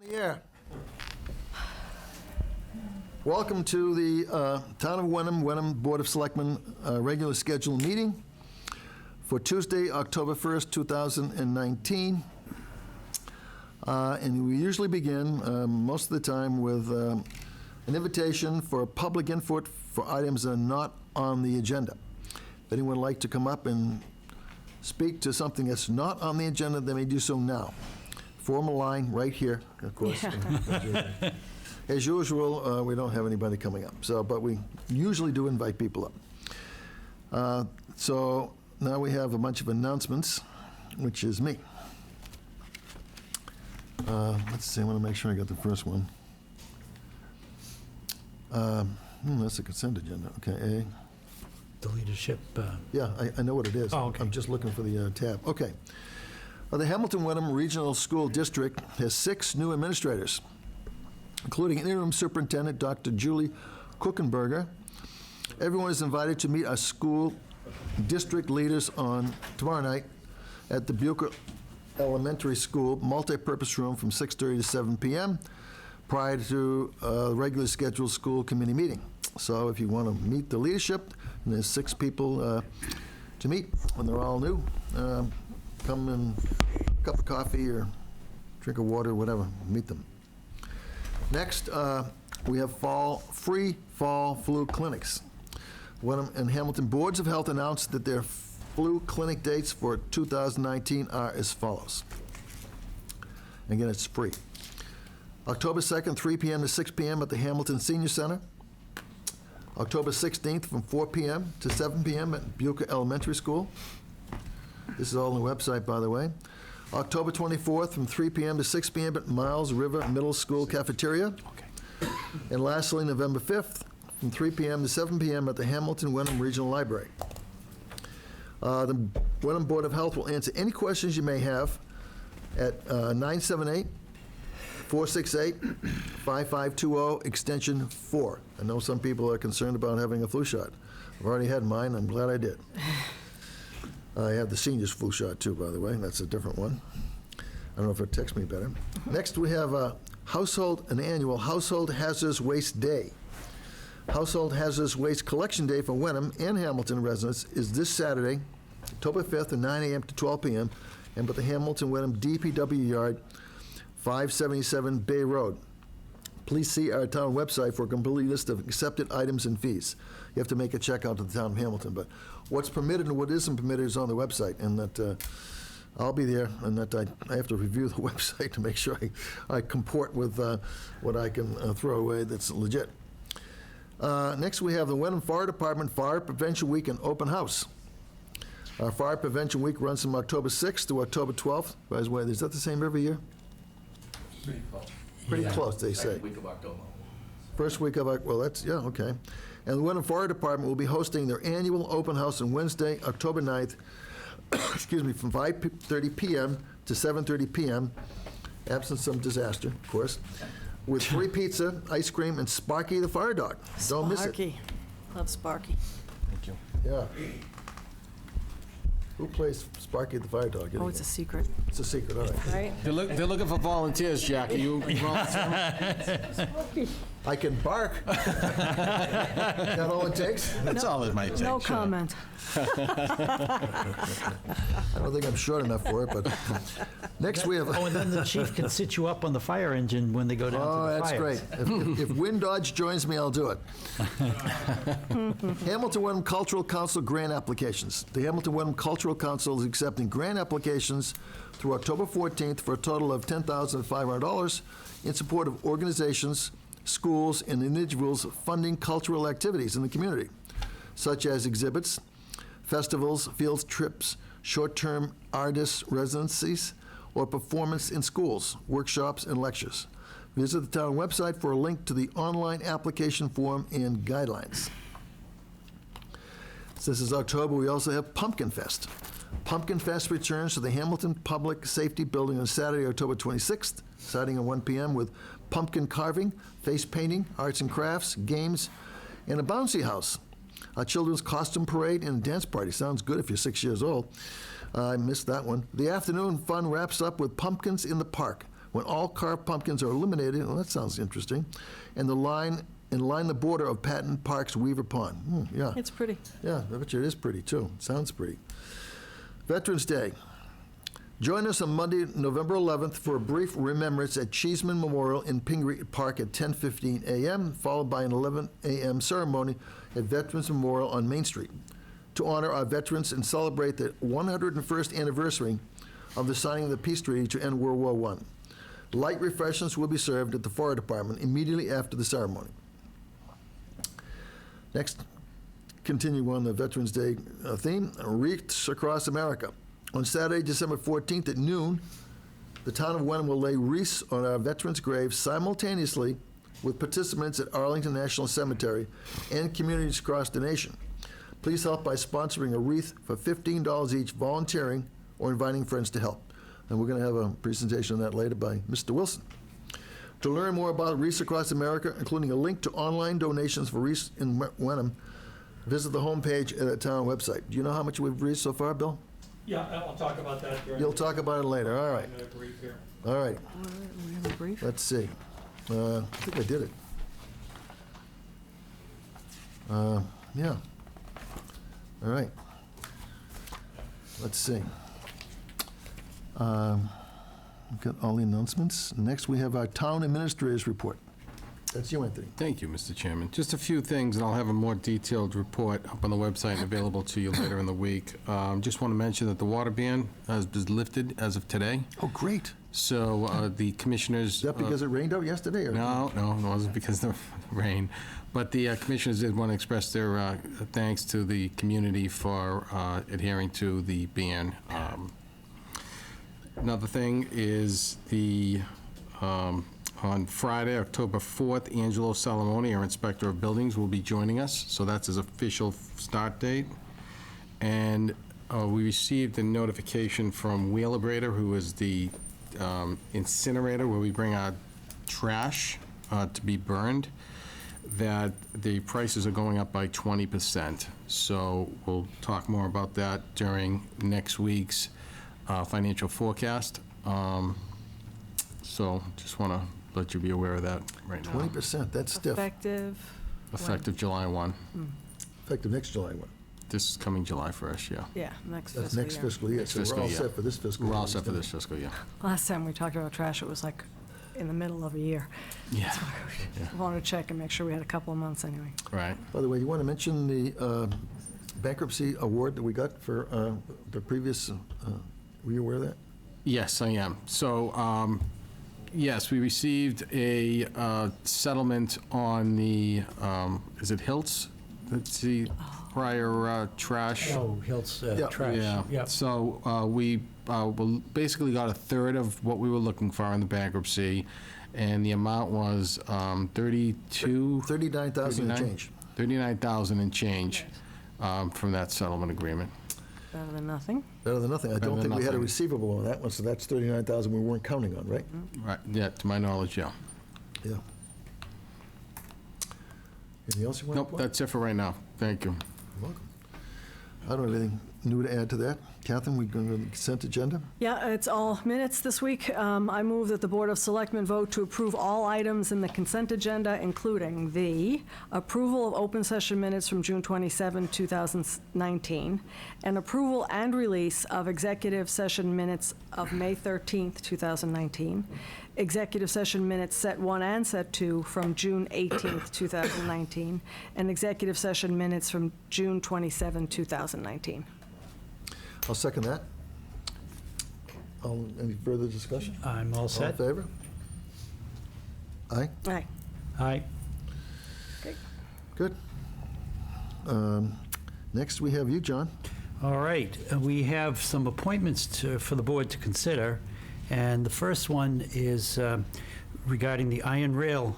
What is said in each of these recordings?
Yeah. Welcome to the Town of Wenham Board of Selectmen regular scheduled meeting for Tuesday, October 1st, 2019. And we usually begin most of the time with an invitation for public input for items that are not on the agenda. If anyone would like to come up and speak to something that's not on the agenda, they may do so now. Form a line right here, of course. Yeah. As usual, we don't have anybody coming up, but we usually do invite people up. So now we have a bunch of announcements, which is me. Let's see, I want to make sure I got the first one. That's the consent agenda. Okay, A. The leadership. Yeah, I know what it is. Oh, okay. I'm just looking for the tab. Okay. The Hamilton-Wenham Regional School District has 6 new administrators, including interim superintendent, Dr. Julie Kuchenberger. Everyone is invited to meet our school district leaders on tomorrow night at the Bucher Elementary School multi-purpose room from 6:30 to 7 p.m. prior to the regularly scheduled school committee meeting. So if you want to meet the leadership, and there's 6 people to meet, and they're all new, come and a cup of coffee or drink of water, whatever, meet them. Next, we have free fall flu clinics. Wenham and Hamilton Boards of Health announced that their flu clinic dates for 2019 are as follows. Again, it's free. October 2nd, 3 p.m. to 6 p.m. at the Hamilton Senior Center. October 16th from 4 p.m. to 7 p.m. at Bucher Elementary School. This is all on the website, by the way. October 24th from 3 p.m. to 6 p.m. at Miles River Middle School Cafeteria. Okay. And lastly, November 5th from 3 p.m. to 7 p.m. at the Hamilton-Wenham Regional Library. The Wenham Board of Health will answer any questions you may have at 978-468-5520, extension 4. I know some people are concerned about having a flu shot. I've already had mine. I'm glad I did. I have the seniors flu shot too, by the way. That's a different one. I don't know if it texts me better. Next, we have an annual Household Hazardous Waste Day. Household Hazardous Waste Collection Day for Wenham and Hamilton residents is this Saturday, October 5th at 9 a.m. to 12 p.m. and at the Hamilton-Wenham DPW Yard, 577 Bay Road. Please see our town website for a complete list of accepted items and fees. You have to make a check out to the town of Hamilton, but what's permitted and what isn't permitted is on the website, and that I'll be there, and that I have to review the website to make sure I comport with what I can throw away that's legit. Next, we have the Wenham Fire Department Fire Prevention Week and Open House. Our Fire Prevention Week runs from October 6th to October 12th. By the way, is that the same every year? Pretty close. Pretty close, they say. Second week of October. First week of October, well, that's, yeah, okay. And the Wenham Fire Department will be hosting their annual open house on Wednesday, October 9th, excuse me, from 5:30 p.m. to 7:30 p.m., absent some disaster, of course, with free pizza, ice cream, and Sparky the Fire Dog. Don't miss it. Sparky. Love Sparky. Thank you. Yeah. Who plays Sparky the Fire Dog? Oh, it's a secret. It's a secret, all right. Right? They're looking for volunteers, Jackie. You I can bark. That all it takes? That's all it might take. No sure. comment. I don't think I'm short enough for it, but next we have... Oh, and then the chief can sit you up on the fire engine when they go down to the that's fire. great. If Wind Dodge joins me, I'll do it. Hamilton-Wenham Cultural Council grant applications. The Hamilton-Wenham Cultural Council is accepting grant applications through October 14th for a total of $10,500 in support of organizations, schools, and individuals funding cultural activities in the community, such as exhibits, festivals, field trips, short-term artist residencies, or performance in schools, workshops, and lectures. Visit the town website for a link to the online application form and guidelines. Since it's October, we also have Pumpkin Fest. Pumpkin Fest returns to the Hamilton Public Safety Building on Saturday, October 26th, starting at 1 p.m. with pumpkin carving, face painting, arts and crafts, games, and a bouncy house. A children's costume parade and a dance party. Sounds good if you're 6 years old. I missed that one. The afternoon fun wraps up with Pumpkins in the Park, when all carved pumpkins are eliminated, well, that sounds interesting, and line the border of Patton Park's Weaver Pond. Yeah. It's pretty. Yeah, I bet you it is pretty, too. Sounds pretty. Veterans Day. Join us on Monday, November 11th for a brief remembrance at Cheeseman Memorial in Pingree Park at 10:15 a.m., followed by an 11 a.m. ceremony at Veterans Memorial on Main Street to honor our veterans and celebrate the 101st anniversary of the signing of the peace treaty to end World War I. Light refreshments will be served at the Fire Department immediately after the ceremony. Next, continue on the Veterans Day theme, wreaths across America. On Saturday, December 14th at noon, the town of Wenham will lay wreaths on our veterans' graves simultaneously with participants at Arlington National Cemetery and communities across the nation. Please help by sponsoring a wreath for $15 each, volunteering, or inviting friends to help. And we're going to have a presentation on that later by Mr. Wilson. To learn more about wreaths across America, including a link to online donations for wreaths in Wenham, visit the homepage at the town website. Do you know how much we've raised so far, Bill? Yeah, I'll talk about that during. You'll talk about it later, all right. the brief here. All right, We have a brief. let's see. I think I did it. Yeah. All right. Let's see. We've got all the announcements. Next, we have our town administrator's report. That's you, Anthony. Thank you, Mr. Chairman. Just a few things, and I'll have a more detailed report up on the website and available to you later in the week. Just want to mention that the water ban has been lifted as of today. Oh, great. So the commissioners... Is that because it rained out yesterday? Or? No, it wasn't because of the rain. But the commissioners did want to express their thanks to the community for adhering to the ban. Another thing is on Friday, October 4th, Angelo Salamone, our Inspector of Buildings, will be joining us. So that's his official start date. And we received a notification from Wheelabrator, who is the incinerator where we bring our trash to be burned, that the prices are going up by 20%. So we'll talk more about that during next week's financial forecast. So just want to let you be aware of that right now. 20%, that's stiff. Effective July 1. Effective next July 1. This is coming July 1st, yeah. Yeah, next That's fiscal next year. fiscal year, so we're Fiscal all year. set for this fiscal year. We're all set for this fiscal year. Last time we talked about trash, it was like in the middle of a year. Yeah. I wanted to check and make sure we had a couple of months anyway. Right. By the way, you want to mention the bankruptcy award that we got for the previous, were you aware of that? Yes, I am. So, yes, we received a settlement on the, is it Hiltz? That's the prior trash. Oh, Hilt's Yeah. trash. Yeah. Yep. So we basically got a third of what we were looking for in the bankruptcy, and the amount was 39,000 and change. 39,000 and change from that settlement agreement. Better than nothing. Better than nothing. I Better don't than think we had a nothing. receivable on that one, so that's 39,000 we weren't counting on, right? Right, yeah, to my knowledge, yeah. Yeah. Anything else you want to Nope, point? that's it for right now. Thank you. You're welcome. I don't have anything new to add to that. Catherine, we going to the consent agenda? Yeah, it's all minutes this week. I move that the Board of Selectmen vote to approve all items in the consent agenda, including the approval of open session minutes from June 27, 2019, and approval and release of executive session minutes of May 13, 2019, executive session minutes set 1 and set 2 from June 18, 2019, and executive session minutes from June 27, 2019. I'll second that. Any further discussion? I'm all All in set. favor? Aye? Aye. Aye. Good. Next, we have you, John. All right, we have some appointments for the board to consider, and the first one is regarding the Iron Rail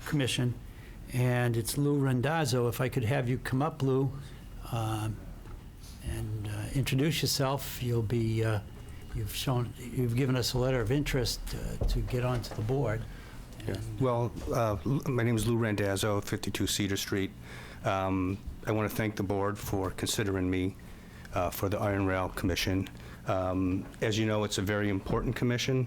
Commission, and it's Lou Randazzo. If I could have you come up, Lou, and introduce yourself. You'll be, you've given us a letter of interest to get onto the board. And, Well, my name is Lou Randazzo, 52 Cedar Street. I want to thank the board for considering me for the Iron Rail Commission. As you know, it's a very important commission.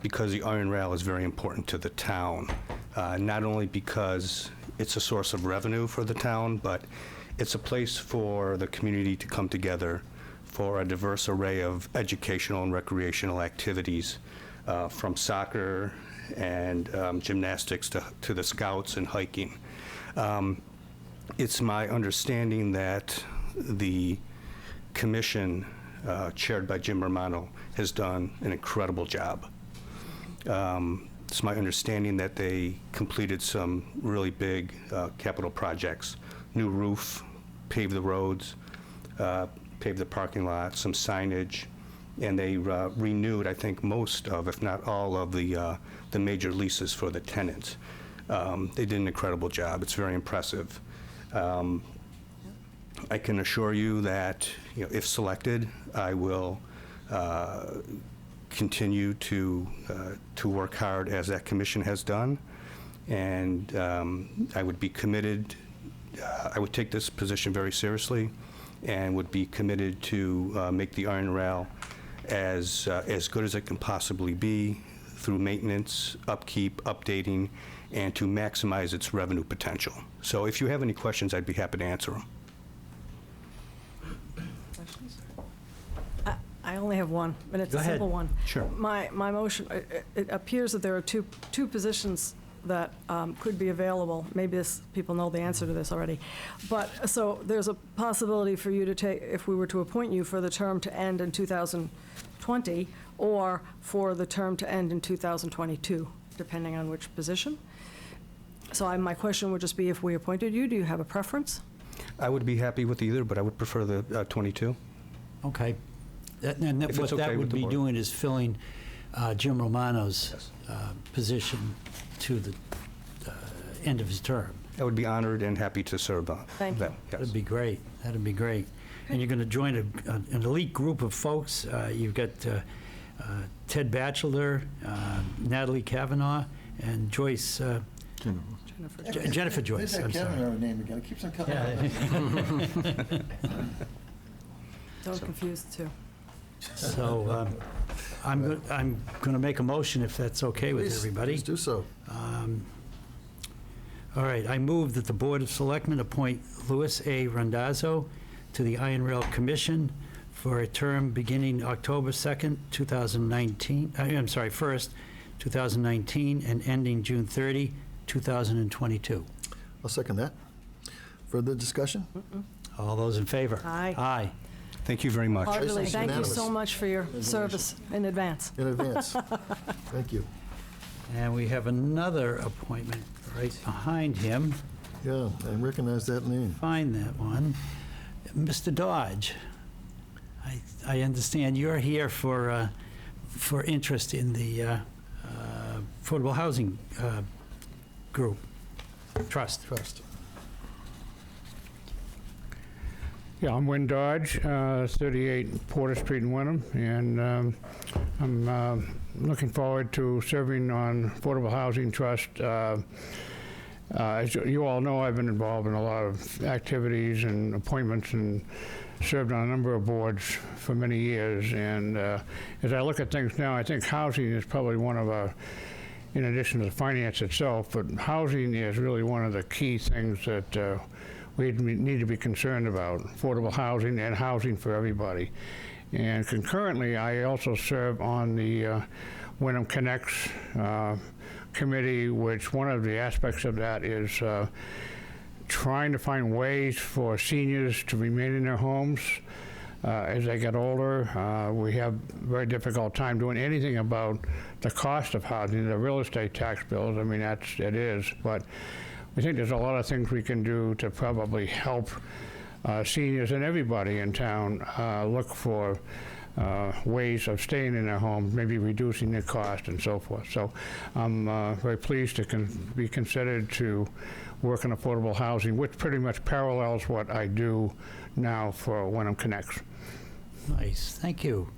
because the iron rail is very important to the town, not only because it's a source of revenue for the town, but it's a place for the community to come together for a diverse array of educational and recreational activities, from soccer and gymnastics to the scouts and hiking. It's my understanding that the commission, chaired by Jim Romano, has done an incredible job. It's my understanding that they completed some really big capital projects: new roof, paved the roads, paved the parking lot, some signage, and they renewed, I think, most of, if not all of, the major leases for the tenants. They did an incredible job. It's very impressive. I can assure you that, if selected, I will continue to work hard as that commission has done, and I would be committed. I would take this position very seriously, and would be committed to make the iron rail as good as it can possibly be through maintenance, upkeep, updating, and to maximize its revenue potential. So if you have any questions, I'd be happy to answer them. I only have one, and it's Go a ahead. simple one. Sure. My motion, it appears that there are two positions that could be available. Maybe people know the answer to this already. But, so there's a possibility for you to take, if we were to appoint you, for the term to end in 2020, or for the term to end in 2022, depending on which position. So my question would just be, if we appointed you, do you have a preference? I would be happy with either, but I would prefer the 22. Okay. And If what it's okay that with would the be board. doing is filling Jim Romano's position to the end of his term. I would be honored and happy to serve on Thank that. you. Yes. That'd be great. That'd be great. And you're going to join an elite group of folks. You've got Ted Batchelor, Natalie Kavanaugh, and Joyce, Jennifer Joyce, I'm sorry. name again. It keeps on coming up. Don't confuse the two. So I'm going to make a motion, if that's okay with everybody. Please do so. All right, I move that the Board of Selectmen appoint Louis A. Randazzo to the Iron Rail Commission for a term beginning October 2nd, 2019, I'm sorry, 1st, 2019, and ending June 30, 2022. I'll second that. Further discussion? All those in favor? Aye. Aye. Thank you very much. Heartily, It's thank you unanimous. so much for your service in advance. In advance. Thank you. And we have another appointment right behind him. Yeah, I recognize that name. Find that one. Mr. Dodge, I understand you're here for interest in the affordable housing group, trust. Yeah, I'm Win Dodge, 38 Porter Street in Wenham, and I'm looking forward to serving on Affordable Housing Trust. As you all know, I've been involved in a lot of activities and appointments and served on a number of boards for many years. And as I look at things now, I think housing is probably one of our, in addition to the finance itself, but housing is really one of the key things that we need to be concerned about, affordable housing and housing for everybody. And concurrently, I also serve on the Wenham Connects committee, which one of the aspects of that is trying to find ways for seniors to remain in their homes as they get older. We have a very difficult time doing anything about the cost of housing, the real estate tax bills. I mean, it is, but we think there's a lot of things we can do to probably help seniors and everybody in town look for ways of staying in their homes, maybe reducing their cost and so forth. So I'm very pleased to be considered to work in affordable housing, which pretty much parallels what I do now for Wenham Connects. Nice, thank you.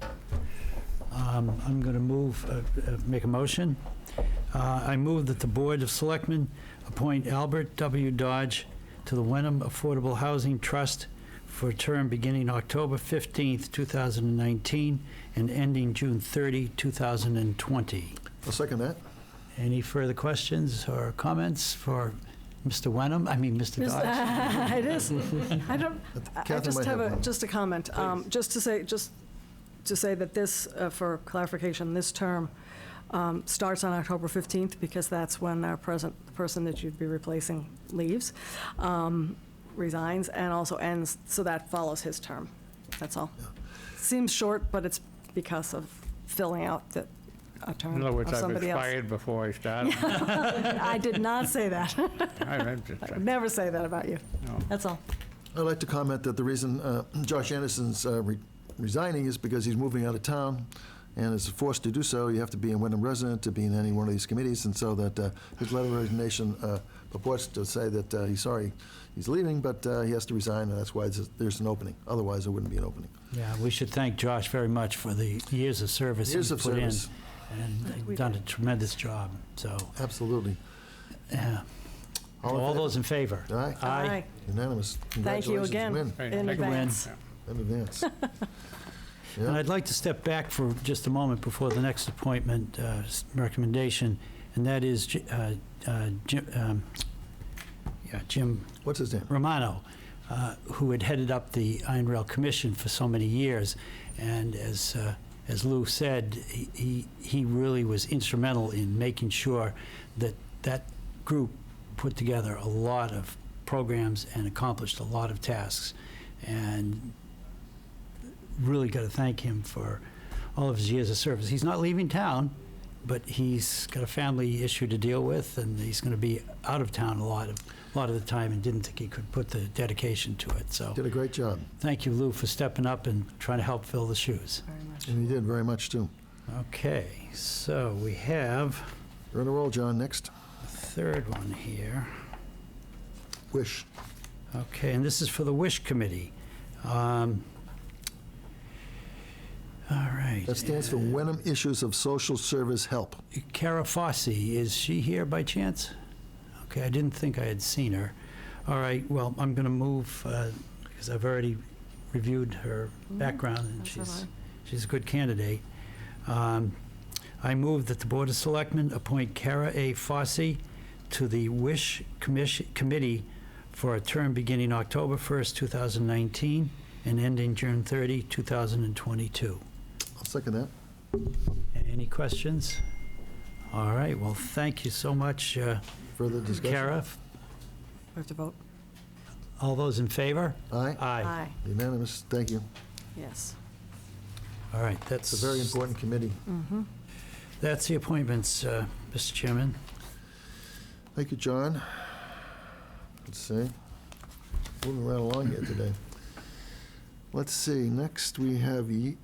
I'm going to make a motion. I move that the Board of Selectmen appoint Albert W. Dodge to the Wenham Affordable Housing Trust for a term beginning October 15th, 2019, and ending June 30, 2020. I'll second that. Any further questions or comments for Mr. Wenham? I mean, Mr. Dodge? It is. I don't, I Catherine just might have have a, one. just a comment. Just to say that this, for clarification, this term starts on October 15th because that's when our the person that you'd be replacing leaves, resigns, and also ends, so that follows his term. That's all. Seems short, but it's because of filling out a term In other words, of I've somebody else. expired before I started. I did not say that. I I would never say that about you. No. That's all. I'd like to comment that the reason Josh Anderson's resigning is because he's moving out of town, and is forced to do so. You have to be a Wenham resident to be in any one of these committees, and so that his letter of resignation purports to say that he's sorry he's leaving, but he has to resign, and that's why there's an opening. Otherwise, there wouldn't be an opening. Yeah, we should thank Josh very much for the years of service Years he's of put in. service. And We done a did. tremendous job, so, Absolutely. yeah. All in All favor? those in favor? Aye. Aye. Thank Thank you again Win. Right, in thank you. advance. In advance. And Yeah. I'd like to step back for just a moment before the next appointment recommendation, and that is Jim What's his name? Romano, who had headed up the Iron Rail Commission for so many years. And as Lou said, he really was instrumental in making sure that that group put together a lot of programs and accomplished a lot of tasks. And really got to thank him for all of his years of service. He's not leaving town, but he's got a family issue to deal with, and he's going to be out of town a lot of the time, and didn't think he could put the dedication to it. So Did a great job, thank you, Lou, for stepping up and trying to help fill the shoes. Very much. and he did very much, too. Okay, so we have You're on a roll, John. Next. a third one here. Wish. Okay, and this is for the Wish Committee. All right. That stands for Wenham Issues of Social Service Help. Kara Fossey, is she here by chance? Okay, I didn't think I had seen her. All right, well, I'm going to move, because I've already reviewed her background, and That's all right. she's a good candidate. I move that the Board of Selectmen appoint Kara A. Fossey to the Wish Committee for a term beginning October 1st, 2019, and ending June 30, 2022. I'll second that. Any questions? All right, well, thank you so much, Further discussion? Kara. We have to vote. All those in favor? Aye. Aye. Unanimous. Thank you. Yes. All right, that's... It's a very important committee. That's the appointments, Mr. Chairman. Thank you, John. Let's see. Moving right along here today. Let's see. Next, we have you,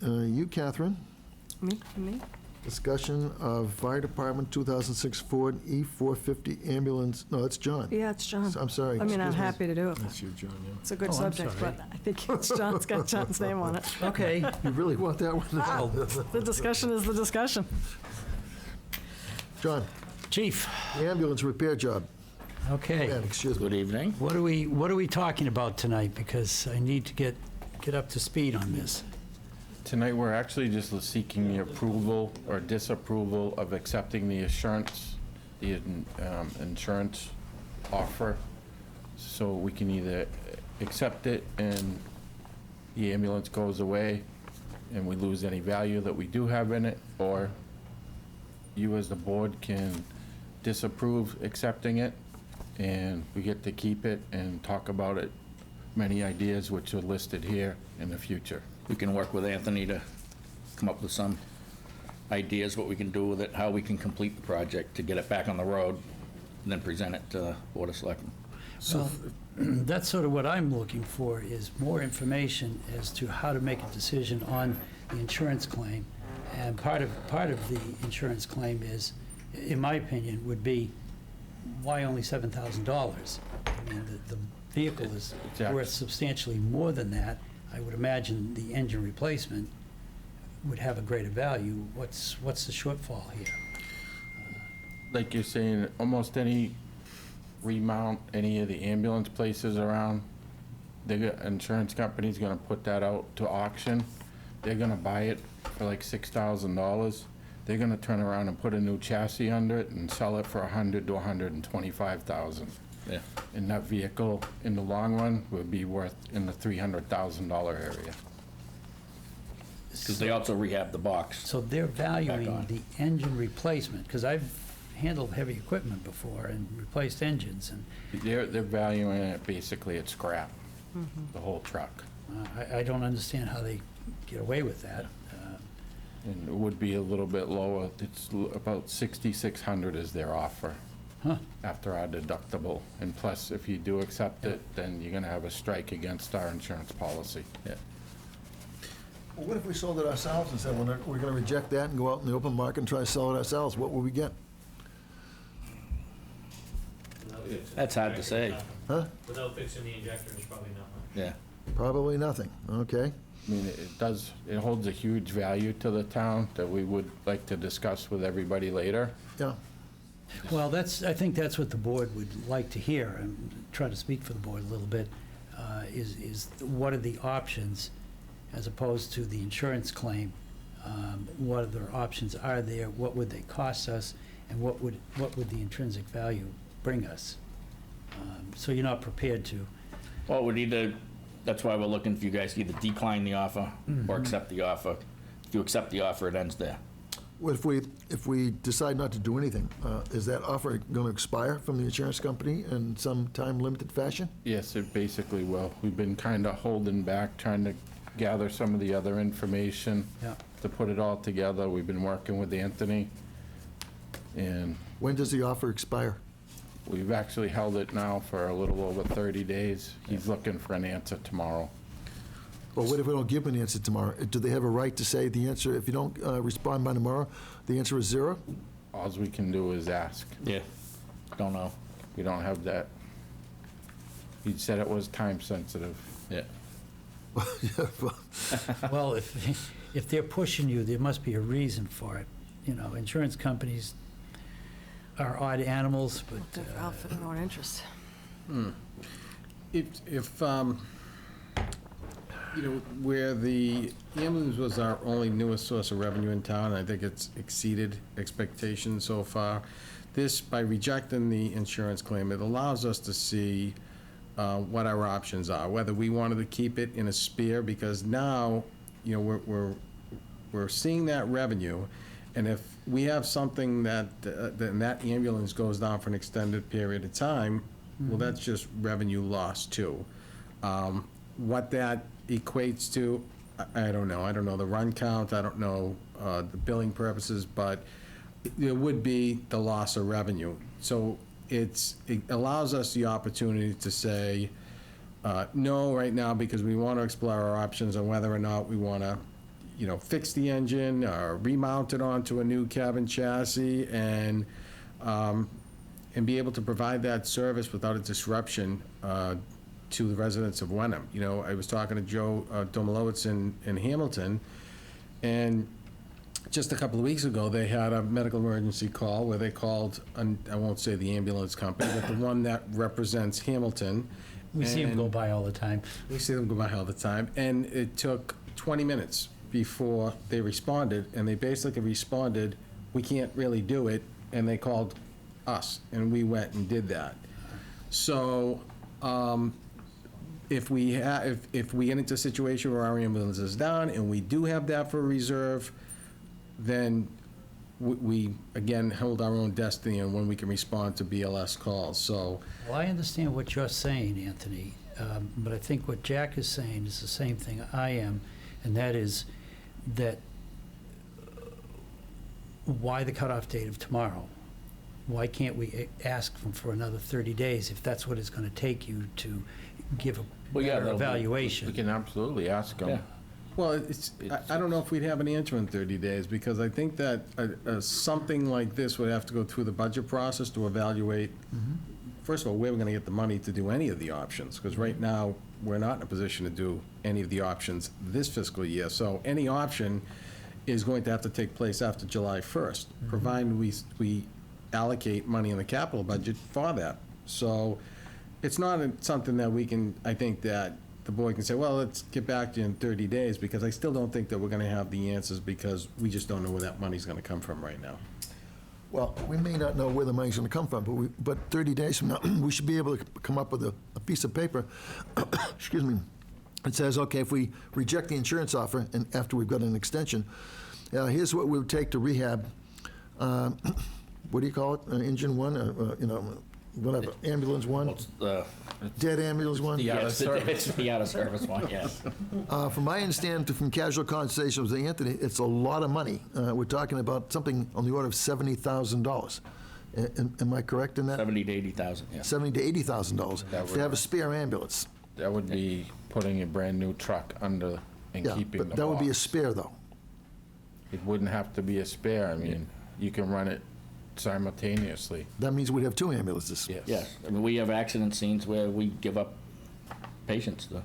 Catherine. Me? Discussion of Fire Department 2006 Ford E450 ambulance. No, that's John. Yeah, it's John. I'm sorry. I mean, I'm Excuse me. happy to do it. That's you, John, yeah. It's a good Oh, I'm subject, sorry. but I think it's John's got John's name on it. Okay. You really want that one? The discussion is the discussion. John, Chief, the ambulance repair job. okay. Man, excuse me. Good evening. What are we talking about tonight? Because I need to get up to speed on this. Tonight, we're actually just seeking the approval or disapproval of accepting the insurance offer. So we can either accept it and the ambulance goes away and we lose any value that we do have in it, or you as the board can disapprove accepting it and we get to keep it and talk about it, many ideas which are listed here in the future. We can work with Anthony to come up with some ideas, what we can do with it, how we can complete the project to get it back on the road, and then present it to the Board of Selectmen. So that's sort of what I'm looking for, is more information as to how to make a decision on the insurance claim. And part of the insurance claim is, in my opinion, would be, why only $7,000? I mean, the vehicle is Exactly. worth substantially more than that. I would imagine the engine replacement would have a greater value. What's the shortfall here? Like you're saying, almost any remount, any of the ambulance places around, Insurance company's gonna put that out to auction. They're gonna buy it for like $6,000. They're gonna turn around and put a new chassis under it and sell it for $100,000 to $125,000. Yeah. And that vehicle, in the long run, would be worth in the $300,000 area. Because they also rehab the box. So they're valuing on. the engine replacement, because I've handled heavy equipment before and replaced engines, and They're valuing it basically at scrap, the whole truck. I don't understand how they get away with that. And it would be a little bit lower. It's about $6,600 is their offer. Huh. After our deductible. And plus, if you do accept it, then you're gonna have a strike against our insurance policy. Yeah. Well, what if we sold it ourselves and said, we're gonna reject that and go out in the open market and try to sell it ourselves? What would we get? That's hard to say. Huh? Without fixing the injector, it's probably not much. Yeah. Probably nothing, okay? I mean, it holds a huge value to the town that we would like to discuss with everybody later. Yeah, Well, I think that's what the board would like to hear, and try to speak for the board a little bit, is what are the options as opposed to the insurance claim? What other options are there? What would they cost us? And what would the intrinsic value bring us? So you're not prepared to. Well, that's why we're looking for you guys to either decline the offer or accept the offer. If you accept the offer, it ends there. what if we decide not to do anything, is that offer gonna expire from the insurance company in some time-limited fashion? Yes, it basically will. We've been kind of holding back, trying to gather some of the other information Yeah. to put it all together. We've been working with Anthony, and When does the offer expire? we've actually held it now for a little over 30 days. He's looking for an answer tomorrow. Well, what if we don't give them an answer tomorrow? Do they have a right to say the answer, if you don't respond by tomorrow, the answer is zero? Alls we can do is ask. Yeah. Don't know. We don't have that. He said it was time sensitive. Yeah. Yeah, well, Well, if they're pushing you, there must be a reason for it. You know, insurance companies are odd animals, but They're out for their own interest. Where the ambulance was our only newest source of revenue in town, I think it's exceeded expectations so far. This, by rejecting the insurance claim, it allows us to see what our options are, whether we wanted to keep it in a sphere, because now, we're seeing that revenue, and if we have something that ambulance goes down for an extended period of time, well, that's just revenue lost too. What that equates to, I don't know. I don't know the run count, I don't know the billing purposes, but it would be the loss of revenue. So it allows us the opportunity to say no right now, because we want to explore our options on whether or not we want to, fix the engine or remount it onto a new cabin chassis and be able to provide that service without a disruption to the residents of Wenham. I was talking to Joe Domalowitz in Hamilton, and just a couple of weeks ago, they had a medical emergency call where they called, I won't say the ambulance company, but the one that represents Hamilton. we see them And go by all the time. We see them go by all the time, and it took 20 minutes before they responded, and they basically responded, we can't really do it, and they called us, and we went and did that. So, if we get into a situation where our ambulance is down and we do have that for reserve, then we again hold our own destiny on when we can respond to BLS calls. So, Well, I understand what you're saying, Anthony, but I think what Jack is saying is the same thing I am, and that is that why the cutoff date of tomorrow? Why can't we ask them for another 30 days if that's what it's going to take you to give a better We evaluation? can absolutely ask them. Yeah. well, I don't know if we'd have an answer in 30 days, because I think that something like this would have to go through the budget process to evaluate, first of all, where we're going to get the money to do any of the options, because right now, we're not in a position to do any of the options this fiscal year. So any option is going to have to take place after July 1st, provided we allocate money in the capital budget for that. So it's not something that we can, I think that the board can say, well, let's get back to you in 30 days, because I still don't think that we're gonna have the answers, because we just don't know where that money's gonna come from right now. Well, we may not know where the money's going to come from, but 30 days from now, we should be able to come up with a piece of paper, excuse me, it says, okay, if we reject the insurance offer and after we've got an extension, here's what it would take to rehab, what do you call it, engine one, whatever, ambulance one, What's the, dead ambulance one? The out of yes, service. it's the out-of-service one, yes. From my understanding from casual conversations with Anthony, it's a lot of money. We're talking about something on the order of $70,000. Am I correct in that? 70 to 80,000, yes. $70,000 to $80,000 That to would- have a spare ambulance. That would be putting a brand-new truck under and Yeah, keeping the but that would be a box. spare, though. It wouldn't have to be a spare. I mean, you can run it simultaneously. That means we'd have two ambulances. Yes, I mean, we have accident scenes where we give up patients, though.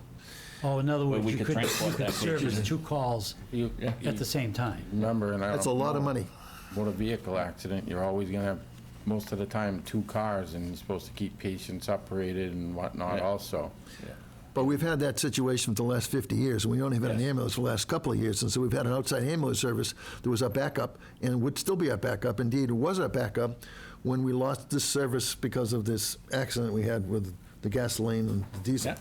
Oh, in other Well, words, we you could could transport that service patient. 2 calls Yeah. at the same time. Remember, and I That's a don't lot of know, money. motor vehicle accident, you're always gonna have, most of the time, 2 cars, and you're supposed to keep patients separated and whatnot Yeah. also. But we've had that situation for the last 50 years, and we only have had an Yes. ambulance for the last couple of years. And so we've had an outside ambulance service that was our backup and would still be our backup. Indeed, it was our backup when we lost this service because of this accident we had with the gasoline and the diesel. Yeah.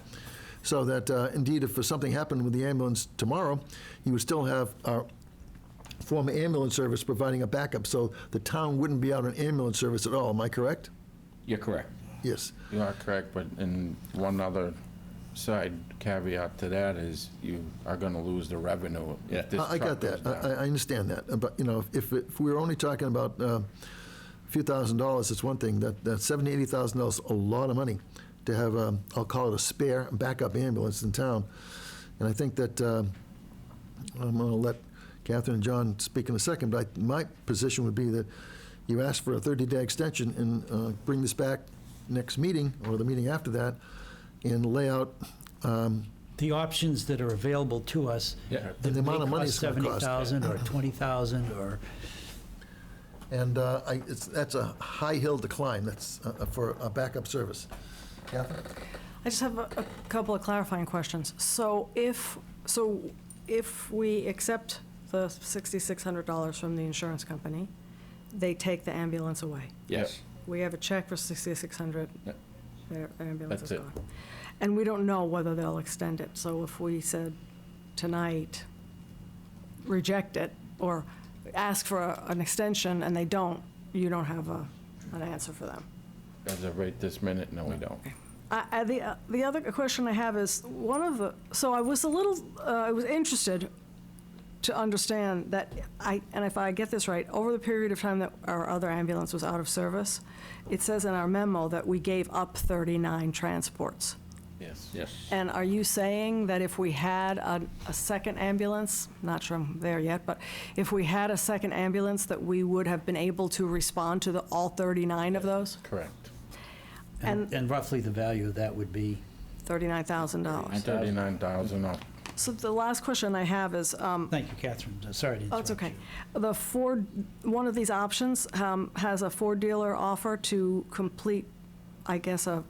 So that, indeed, if something happened with the ambulance tomorrow, you would still have our former ambulance service providing a backup. So the town wouldn't be out on ambulance service at all. Am I correct? You're correct. Yes. You are correct, but in one other side caveat to that is you are gonna lose the revenue. if Yeah. this I got truck goes that. down. I understand that. But, if we were only talking about a few $1,000s, it's one thing. That $70,000, $80,000, a lot of money to have, I'll call it a spare backup ambulance in town. And I think that, I'm going to let Catherine and John speak in a second, but my position would be that you ask for a 30-day extension and bring this back next meeting, or the meeting after that, and lay out The options that are available to us, Yeah. that And the amount of may money cost it's gonna cost. $70,000 or $20,000 or, and that's a high hill to climb. That's for a backup service. Catherine? I just have a couple of clarifying questions. So if we accept the $6,600 from the insurance company, they take the ambulance away. Yes. We have a check for $6,600. Yep. Their ambulance is That's it. gone. And we don't know whether they'll extend it. So if we said tonight, reject it, or ask for an extension, and they don't, you don't have an answer for them. As of right this minute, no, we don't. The other question I have is, so I was I was interested to understand that, and if I get this right, over the period of time that our other ambulance was out of service, it says in our memo that we gave up 39 transports. Yes. Yes. And are you saying that if we had a second ambulance, not sure I'm there yet, but if we had a second ambulance, that we would have been able to respond to all 39 of those? Correct. and roughly the value of that would be? $39,000. 39,000 up. So the last question I have is, Thank you, Catherine. Sorry to interrupt oh, it's okay. you. One of these options has a Ford-dealer offer to complete, I guess, a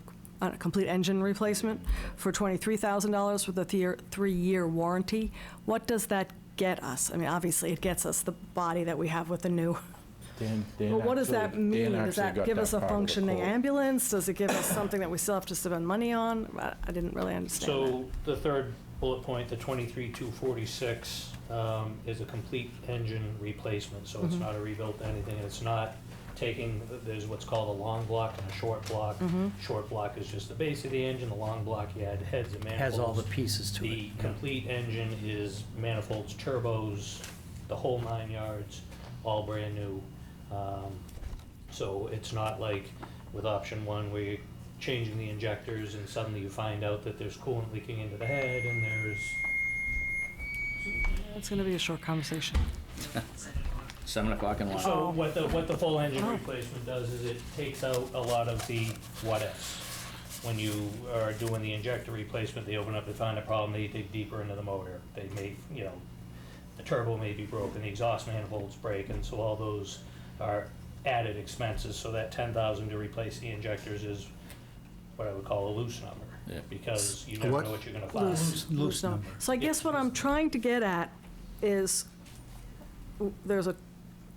complete engine replacement for $23,000 with a 3-year warranty. What does that get us? I mean, obviously, it gets us the body that we have with the new. Dan But what does that actually- mean? Dan Does actually that got give that us a part of the functioning quote. ambulance? Does it give us something that we still have to spend money on? I didn't really understand that. So the third bullet point, the 23,246, is a complete engine replacement, so it's not a rebuilt anything, and it's not taking, there's what's called a long block and a short block. Short block is just the base of the engine, the long block, you add heads and manifolds. Has all the pieces to it. The complete engine is manifolds, turbos, the whole 9 yards, all brand new. So it's not like with option one where you're changing the injectors and suddenly you find out that there's coolant leaking into the head and there's, It's going to be a short conversation. 7 o'clock in the so line. what the full engine replacement does is it takes out a lot of the what-ifs. When you are doing the injector replacement, they open up, they find a problem, they dig deeper into the motor. They may, the turbo may be broken, the exhaust manifolds break, and so all those are added expenses. So that $10,000 to replace the injectors is what I would call a loose number. Yeah. because you A never what? know what you're gonna find. Loose number. number. So I guess what I'm trying to get at is,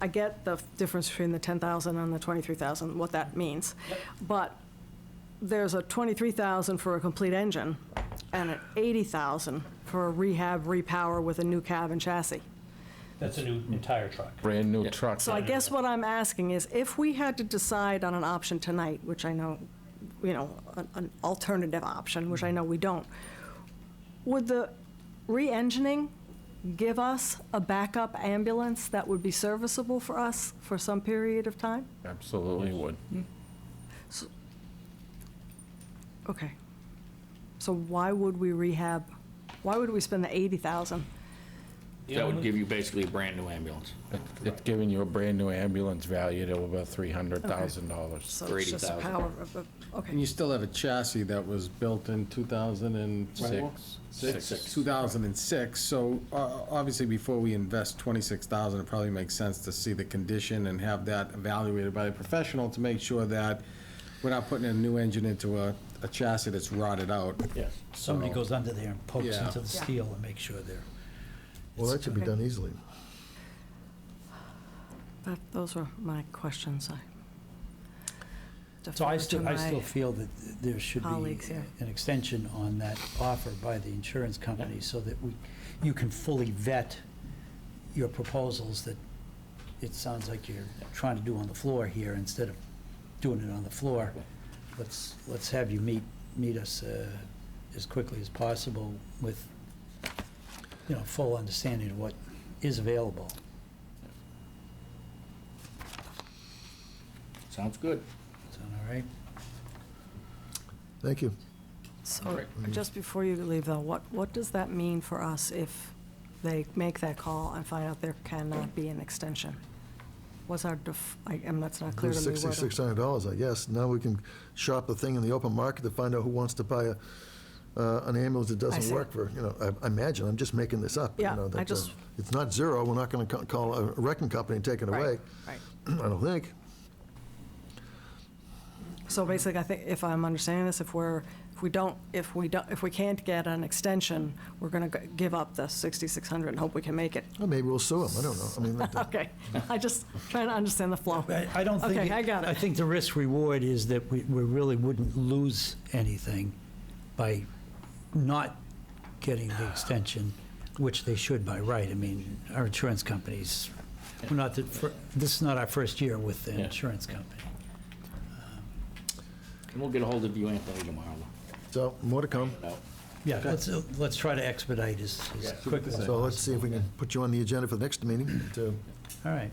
I get the difference between the 10,000 and the 23,000, what that means. But there's a 23,000 for a complete engine and an 80,000 for a rehab, repower with a new cab and chassis. That's a new entire truck. Brand-new truck. So I guess what I'm asking is, if we had to decide on an option tonight, which I know, an alternative option, which I know we don't, would the re-engineering give us a backup ambulance that would be serviceable for us for some period of time? Absolutely would. Okay. So why would we spend the 80,000? That would give you basically a brand-new ambulance. It's giving you a brand-new ambulance valued at over $300,000. So it's just 80,000. power, okay. And you still have a chassis that was built in 2006. 2006, so obviously before we invest 26,000, it probably makes sense to see the condition and have that evaluated by a professional to make sure that we're not putting a new engine into a chassis that's rotted out. Yes. Somebody goes under there and pokes Yeah. into the Yeah. steel and makes sure they're. Well, that should be Okay. done easily. Those are my questions. So I defer to still my- feel that there should be colleagues here. an extension on that offer by the insurance company so that you can fully vet your proposals that it sounds like you're trying to do on the floor here instead of doing it on the floor. Let's have you meet us as quickly as possible with, full understanding of what is available. Sounds good. Sound all right? Thank you. So, just before you leave, though, what does that mean for us if they make that call and find out there cannot be an extension? What's our, that's not clear to me. what a- $6,600, I guess. Now we can shop the thing in the open market to find out who wants to buy an ambulance that I doesn't see. work for, I imagine, I'm just making this up. Yeah, that, I just- It's not zero, we're not going to call a wrecking company and take it away, Right. I don't think. So basically, I think, if I'm understanding this, if we can't get an extension, we're going to give up the 6,600 and hope we can make it. Well, maybe we'll sue them, I don't know. I mean, Okay, I just trying to understand the flow. I don't think. Okay, I got it. I think the risk reward is that we really wouldn't lose anything by not getting the extension, which they should by right. I mean, our insurance companies, this is not our first year with the Yeah. insurance company. And we'll get a hold of you, Anthony, tomorrow. so, more to come. No. Yeah, let's try to expedite as quickly as So possible. let's see if we can put you on the agenda for the next meeting to All right.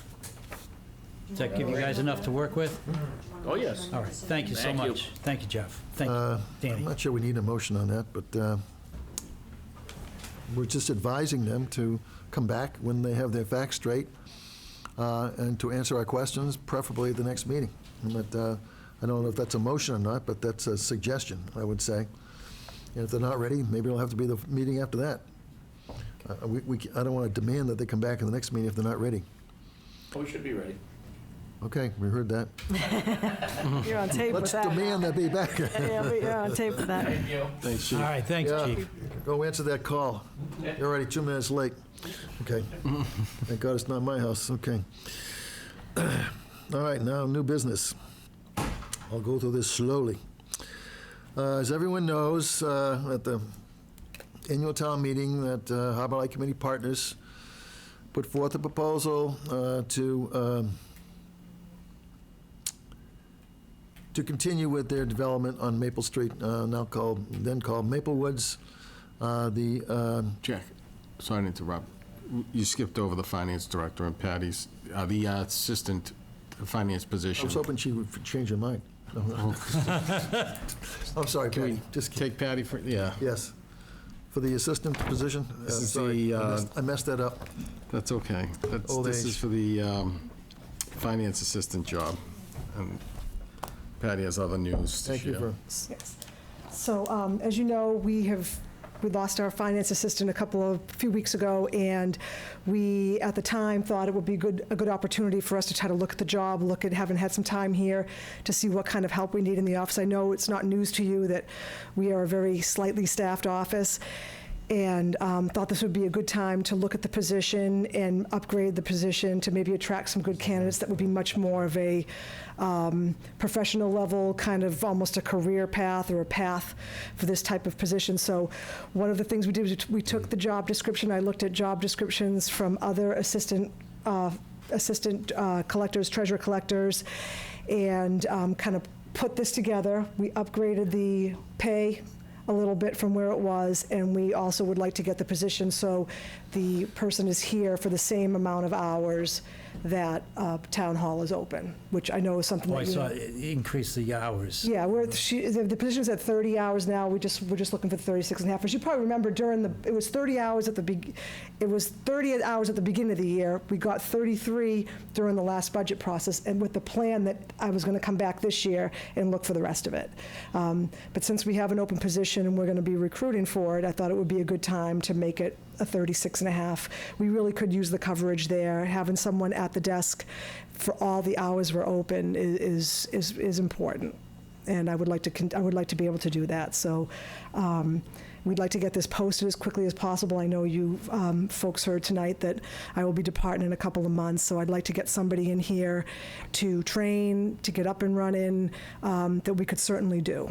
Does that give you guys enough to work with? Oh, yes. All right, thank you so Thank you. much. Thank you, Jeff. Thank you, I'm Danny. not sure we need a motion on that, but we're just advising them to come back when they have their facts straight and to answer our questions, preferably at the next meeting. But I don't know if that's a motion or not, but that's a suggestion, I would say. And if they're not ready, maybe it'll have to be the meeting after that. I don't want to demand that they come back in the next meeting if they're not ready. Oh, we should be ready. Okay, we heard that. You're on tape with Let's that. demand they be back. Yeah, but you're on tape with that. Thank you. Thanks, All Chief. right, thanks, Yeah. Chief. Go answer that call. You're already 2 minutes late. Okay. Thank God it's not my house. Okay. All right, now, new business. I'll go through this slowly. As everyone knows, at the annual town meeting, that Harbor Light Committee partners put forth a proposal to continue with their development on Maple Street, then called Maple Woods. Jack, sorry to interrupt. You skipped over the finance director and Patty's, the assistant finance I position. was hoping she would change her mind. I'm sorry, Can we Patty. Just kidding. take Patty for, yeah, Yes. For the assistant position? This is Sorry, the, I messed that up. that's okay. Old This age. is for the finance assistant job. And Patty has other news to Thank you share. for, Yes. So, as you know, we have we lost our finance assistant a few weeks ago, and we, at the time, thought it would be a good opportunity for us to try to look at the job, having had some time here to see what kind of help we need in the office. I know it's not news to you that we are a very slightly staffed office, and thought this would be a good time to look at the position and upgrade the position to maybe attract some good candidates that would be much more of a professional level, kind of almost a career path or a path for this type of position. So one of the things we did was we took the job description. I looked at job descriptions from other assistant collectors, treasurer collectors, and kind of put this together. We upgraded the pay a little bit from where it was, and we also would like to get the position so the person is here for the same amount of hours that town hall is open, which I know is something Oh, I that saw it increase the hours. Yeah, the position's at 30 hours now. We're just looking for 36 and a half. As you probably remember, it was 30 hours at the beginning of the year. We got 33 during the last budget process, and with the plan that I was going to come back this year and look for the rest of it. But since we have an open position and we're going to be recruiting for it, I thought it would be a good time to make it a 36 and a half. We really could use the coverage there. Having someone at the desk for all the hours we're open is important, and I would like to be able to do that. So we'd like to get this posted as quickly as possible. I know you folks heard tonight that I will be departing in a couple of months, so I'd like to get somebody in here to train, to get up and running, that we could certainly do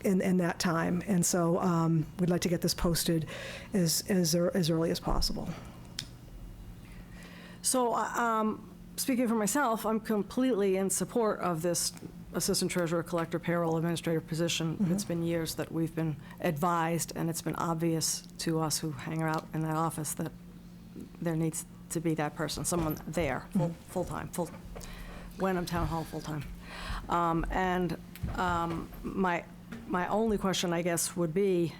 in that time. And so we'd like to get this posted as early as possible. So, speaking for myself, I'm completely in support of this Assistant Treasurer Collector Payroll Administrator position. Mm-hmm. It's been years that we've been advised, and it's been obvious to us who hang out in that office that there needs to be that person, someone there, full-time, Wenham Town Hall full-time. My only question, I guess, would be,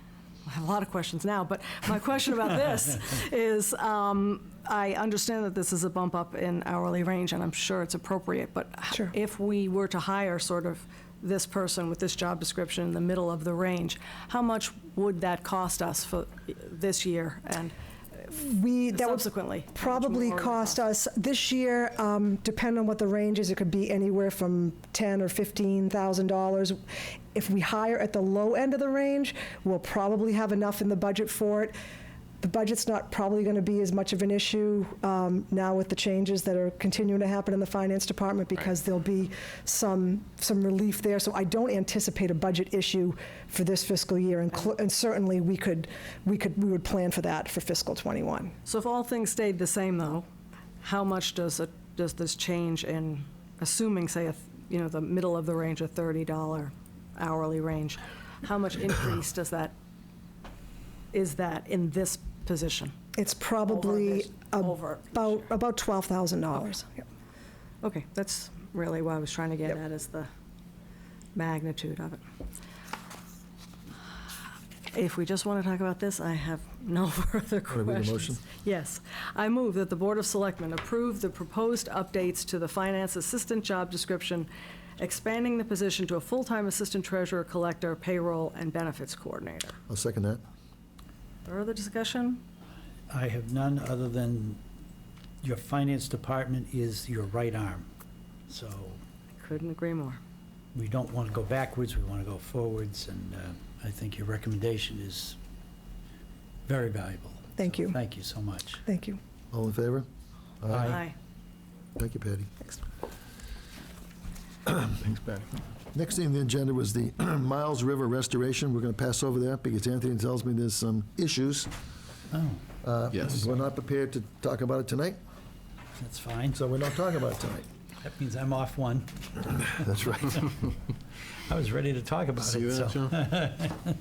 I have a lot of questions now, but my question about this is, I understand that this is a bump up in hourly range, and I'm sure it's appropriate, but Sure. if we were to hire sort of this person with this job description in the middle of the range, how much would that cost us for this year and That would subsequently? probably cost us, this year, depending on what the range is, it could be anywhere from $10,000 or $15,000. If we hire at the low end of the range, we'll probably have enough in the budget for it. The budget's not probably going to be as much of an issue now with the changes that are continuing to happen in the finance department, because there'll be some relief there. So I don't anticipate a budget issue for this fiscal year, and certainly we would plan for that for fiscal '21. So if all things stayed the same, though, how much does this change in, assuming, say, the middle of the range, a $30 hourly range, how much increase is that in this position? It's probably Over about $12,000. Yep. Okay, that's really what I was trying to get at, is the magnitude of it. If we just want to talk about this, I have no further Want to read a motion? questions. Yes. I move that the Board of Selectmen approve the proposed updates to the Finance Assistant job description, expanding the position to a full-time Assistant Treasurer Collector, Payroll, and Benefits Coordinator. I'll second that. Further discussion? I have none other than your finance department is your right arm. So Couldn't agree more. we don't want to go backwards, we want to go forwards, and I think your recommendation is very valuable. Thank So you. Thank you so much. Thank you. All in favor? Aye. Thank you, Patty. Thanks. Thanks, Patty. Next thing on the agenda was the Miles River restoration. We're going to pass over that because Anthony tells me there's some issues. Oh, Yes. We're not prepared to talk about it tonight, that's fine. so we're not talking about it tonight. That means I'm off one. That's right. I was ready to talk about See it, that, so. Joe?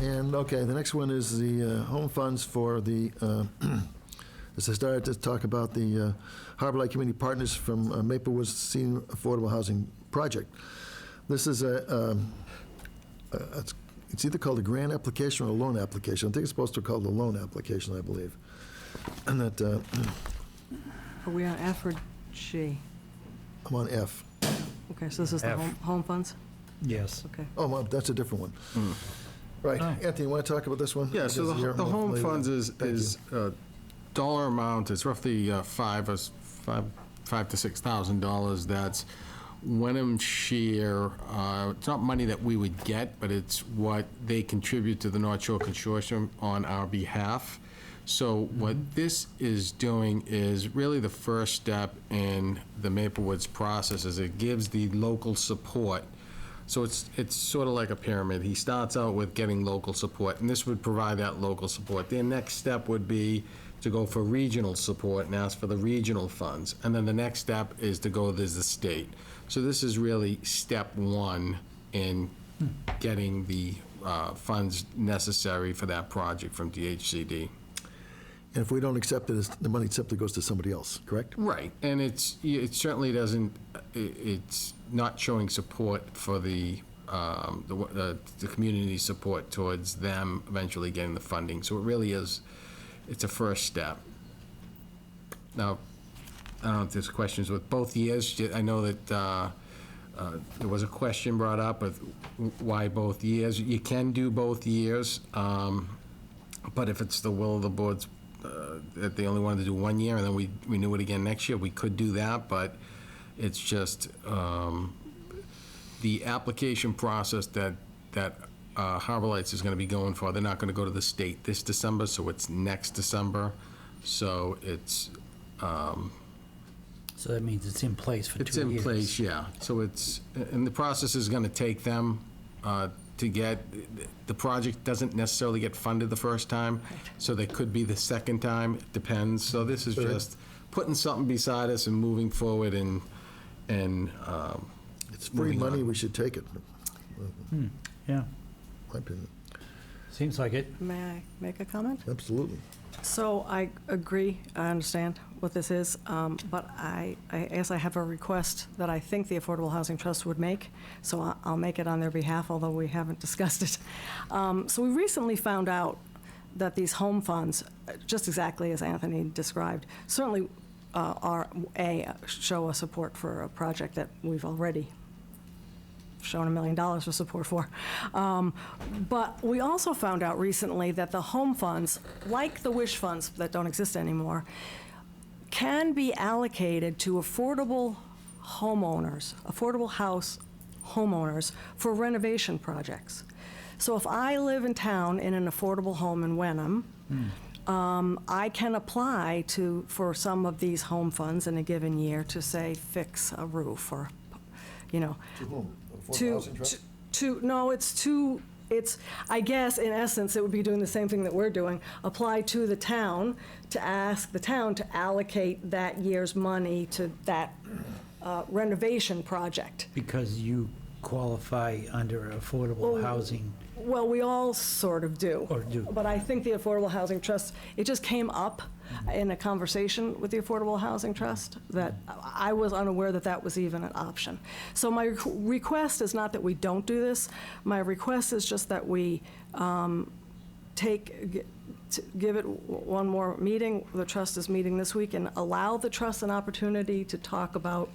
And, okay, the next one is the home funds for the, as I started to talk about the Harbor Light Community Partners from Maplewood Senior Affordable Housing Project. This is it's either called a grant application or a loan application. I think it's supposed to be called a loan application, I believe. And that, Are we on F or G? I'm on F. Okay, so this is the F. home funds? Yes. Okay. Oh, well, that's a different one. Right, Oh. Anthony, you want to talk about this one? Yeah, so Because you're the home hopefully- funds Thank is dollar amount is roughly five to $6,000. That's Wenham share. It's not money that we would get, but it's what they contribute to the North Shore Consortium on our behalf. So what this is doing is really the first step in the Maple Woods process, is it gives the local support. So it's sort of like a pyramid. He starts out with getting local support, and this would provide that local support. Their next step would be to go for regional support and ask for the regional funds. And then the next step is to go to the state. So this is really step one in getting the funds necessary for that project from DHCD. And if we don't accept it, the money simply goes to somebody else, correct? Right, and it certainly doesn't, it's not showing support for the community support towards them eventually getting the funding. So it really is, it's a first step. Now, I don't know if there's questions with both years. I know that there was a question brought up of why both years. You can do both years, but if it's the will of the board's that they only wanted to do 1 year, and then we renew it again next year, we could do that, but it's just the application process that Harbor Lights is going to be going for. They're not going to go to the state this December, so it's next December. So it's So that means it's in place for 2 years. it's in place, yeah. So it's, and the process is going to take them to get, the project doesn't necessarily get funded the first time, so there could be the second time, it depends. So this is just putting something beside us and moving forward and It's free moving money, on. we should take it, Yeah, my opinion. seems like it. May I make a comment? Absolutely. So I agree, I understand what this is, but I guess I have a request that I think the Affordable Housing Trust would make, so I'll make it on their behalf, although we haven't discussed it. So we recently found out that these home funds, just exactly as Anthony described, certainly show a support for a project that we've already shown $1 million of support for. But we also found out recently that the home funds, like the wish funds that don't exist anymore, can be allocated to affordable homeowners, affordable house homeowners for renovation projects. So if I live in town in an affordable home in Wenham, I can apply for some of these home funds in a given year to, say, fix a roof or, you know, To whom? Affordable to, Housing Trust? it's, I guess, in essence, it would be doing the same thing that we're doing, apply to the town to ask the town to allocate that year's money to that renovation project. Because you qualify under affordable housing. Well, we all sort of do. Or do. But I think the Affordable Housing Trust, it just came up in a conversation with the Affordable Housing Trust that I was unaware that that was even an option. So my request is not that we don't do this. My request is just that we give it one more meeting. The trust is meeting this week, and allow the trust an opportunity to talk about,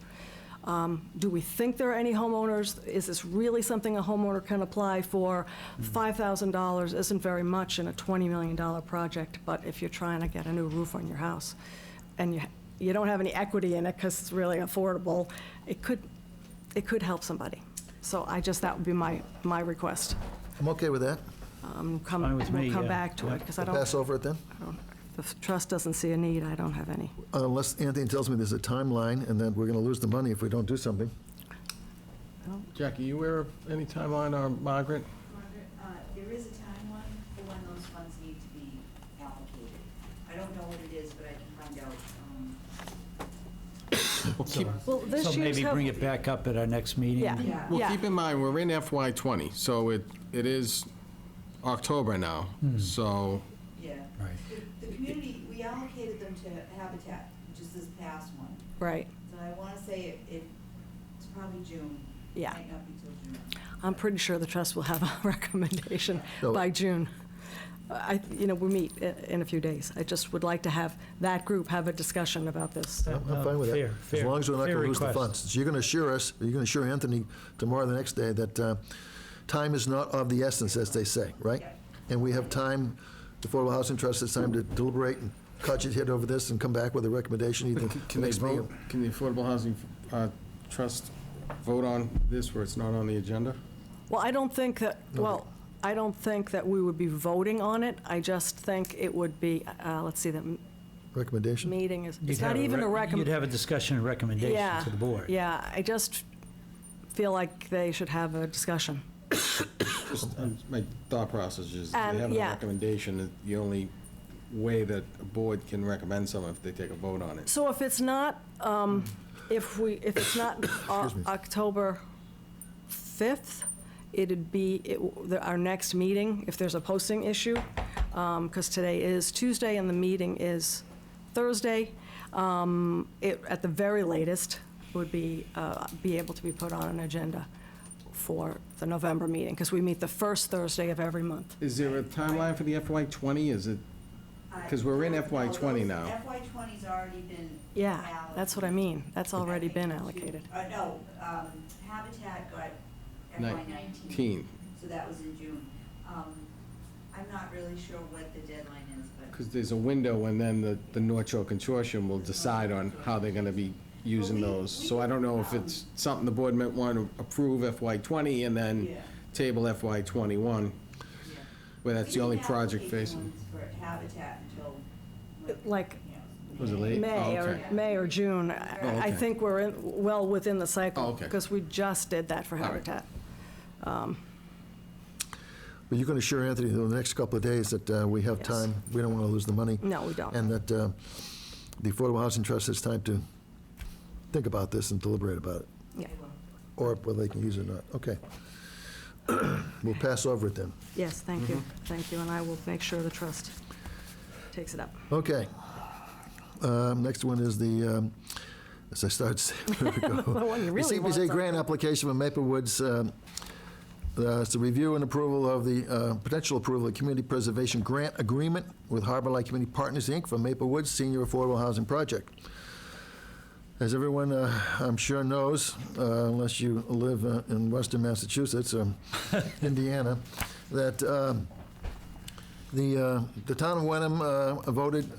do we think there are any homeowners? Is this really something a homeowner can apply for? $5,000 isn't very much in a $20 million project, but if you're trying to get a new roof on your house and you don't have any equity in it because it's really affordable, it could help somebody. So that would be my request. I'm okay with that. Fine with me, We'll come yeah. back to it, because I Pass don't, over it then? the trust doesn't see a need, I don't have any. Unless Anthony tells me there's a timeline and that we're going to lose the money if we don't do something. Jackie, you aware of any timeline, or Margaret? Margaret, there is a timeline for when those funds need to be allocated. I don't know what it is, but I can find out. Well, keep, Well, this So year's maybe bring it back up at our next meeting? Yeah, Yeah. well, yeah. keep in mind, we're in FY '20, so it is October now, so, Yeah. Right. The community, we allocated them to Habitat, which is this past one. Right, So I want to say it's probably June. Yeah. Might not be till June. I'm pretty sure the trust will have a recommendation So- by June. We meet in a few days. I just would like to have that group have a discussion about this. I'm fine with that. Fair, As long as we're not fair going to lose the request. funds. So you're going to assure us, you're going to assure Anthony tomorrow, the next day, that time is not of the essence, as they say, right? And we have time, the Affordable Housing Trust has time to deliberate and cut your head over this and come back with a recommendation either Can they next meeting. vote, can the Affordable Housing Trust vote on this where it's not on the agenda? Well, I don't think that, well, I don't think that we would be voting on it. I just think it would be, let's see, that Recommendation? meeting is, You'd it's not have a even a You'd recommendation. have a discussion and recommendation Yeah, to the board. yeah, I just feel like they should have a discussion. My thought process is they And, have a yeah. recommendation, the only way that a board can recommend something if they take a vote on it. So if it's not, if it's not October 5th, it'd be our next meeting, if there's a posting issue, because today is Tuesday and the meeting is Thursday. At the very latest, would be able to be put on an agenda for the November meeting, because we meet the first Thursday of every month. Is there a timeline for the FY20? Is it, because we're in FY20 now. FY20's already been Yeah, allocated. that's what I mean. That's already been allocated. No, Habitat got FY19, 19, so that was in June. I'm not really sure what the deadline is, but. because there's a window and then the North Shore Consortium will decide on how they're going to be using those. So I don't know if it's something the board might want to approve FY20 and then Yeah. table FY21, Yeah. where that's the only project We didn't facing. allocate funds for Habitat until. Like Was it late? May Oh, or, okay. May or June. I okay. think we're well within the Oh, cycle, okay. because we just did that for All right. Habitat. But you can assure Anthony in the next couple of days that we have Yes. time, we don't want to lose the money. No, we don't. And that the Affordable Housing Trust has time to think about this and deliberate about it, Yeah. or whether they can use it or not. Okay. We'll pass over it then. Yes, thank you, thank you, and I will make sure the trust takes it up. Okay. Next one is the, as I started saying, here we go. The one you really The want CPC to grant talk application for Maple Woods, it's the review and approval of the, potential approval of community preservation grant agreement with Harbor Light Community Partners, Inc. for Maple Woods Senior Affordable Housing Project. As everyone, I'm sure knows, unless you live in Western Massachusetts or Indiana, that the town of Wenham voted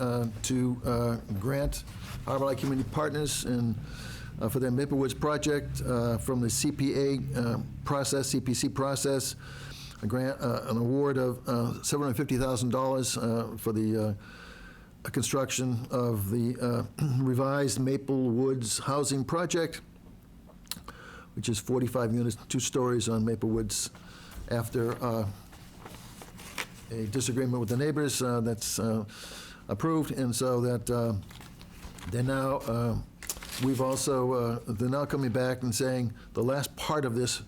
to grant Harbor Light Community Partners and for their Maple Woods project from the CPA process, CPC process, a grant, an award of $750,000 for the construction of the revised Maple Woods housing project, which is 45 units, 2 stories on Maple Woods, after a disagreement with the neighbors that's approved, and so that they're now, we've also, they're now coming back and saying the last part of this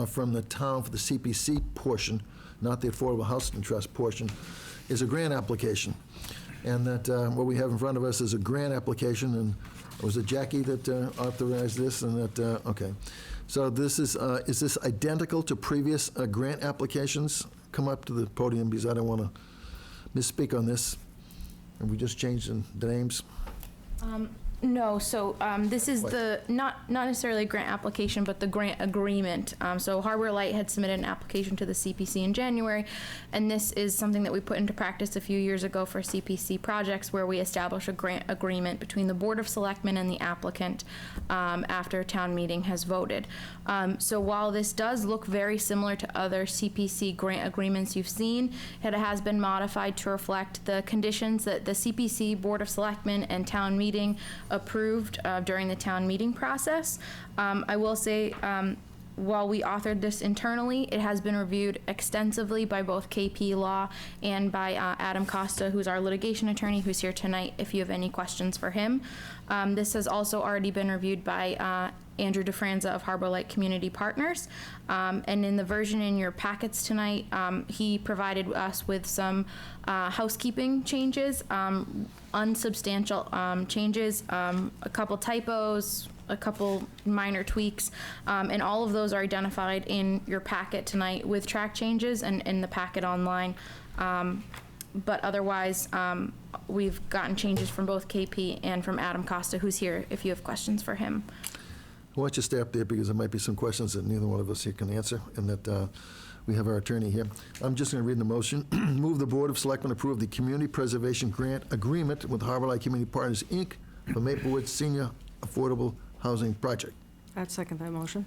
from the town for the CPC portion, not the Affordable Housing Trust portion, is a grant application. And that what we have in front of us is a grant application, and was it Jackie that authorized this? And that, okay. So this is this identical to previous grant applications? Come up to the podium, because I don't want to misspeak on this. And we just changed the names. No, so this is the, not necessarily a grant application, but the grant agreement. So Harbor Light had submitted an application to the CPC in January, and this is something that we put into practice a few years ago for CPC projects, where we establish a grant agreement between the Board of Selectmen and the applicant after town meeting has voted. So while this does look very similar to other CPC grant agreements you've seen, it has been modified to reflect the conditions that the CPC Board of Selectmen and town meeting approved during the town meeting process. I will say, while we authored this internally, it has been reviewed extensively by both KP Law and by Adam Costa, who's our litigation attorney, who's here tonight if you have any questions for him. This has also already been reviewed by Andrew DeFranza of Harbor Light Community Partners. And in the version in your packets tonight, he provided us with some housekeeping changes, unsubstantial changes, a couple typos, a couple minor tweaks, and all of those are identified in your packet tonight with track changes and in the packet online. But otherwise, we've gotten changes from both KP and from Adam Costa, who's here if you have questions for him. Why don't you stay up there, because there might be some questions that neither one of us here can answer, and that we have our attorney here. I'm just going to read the motion. Move the Board of Selectmen approve the Community Preservation Grant Agreement with Harbor Light Community Partners, Inc. for Maplewood Senior Affordable Housing Project. I'd second that motion.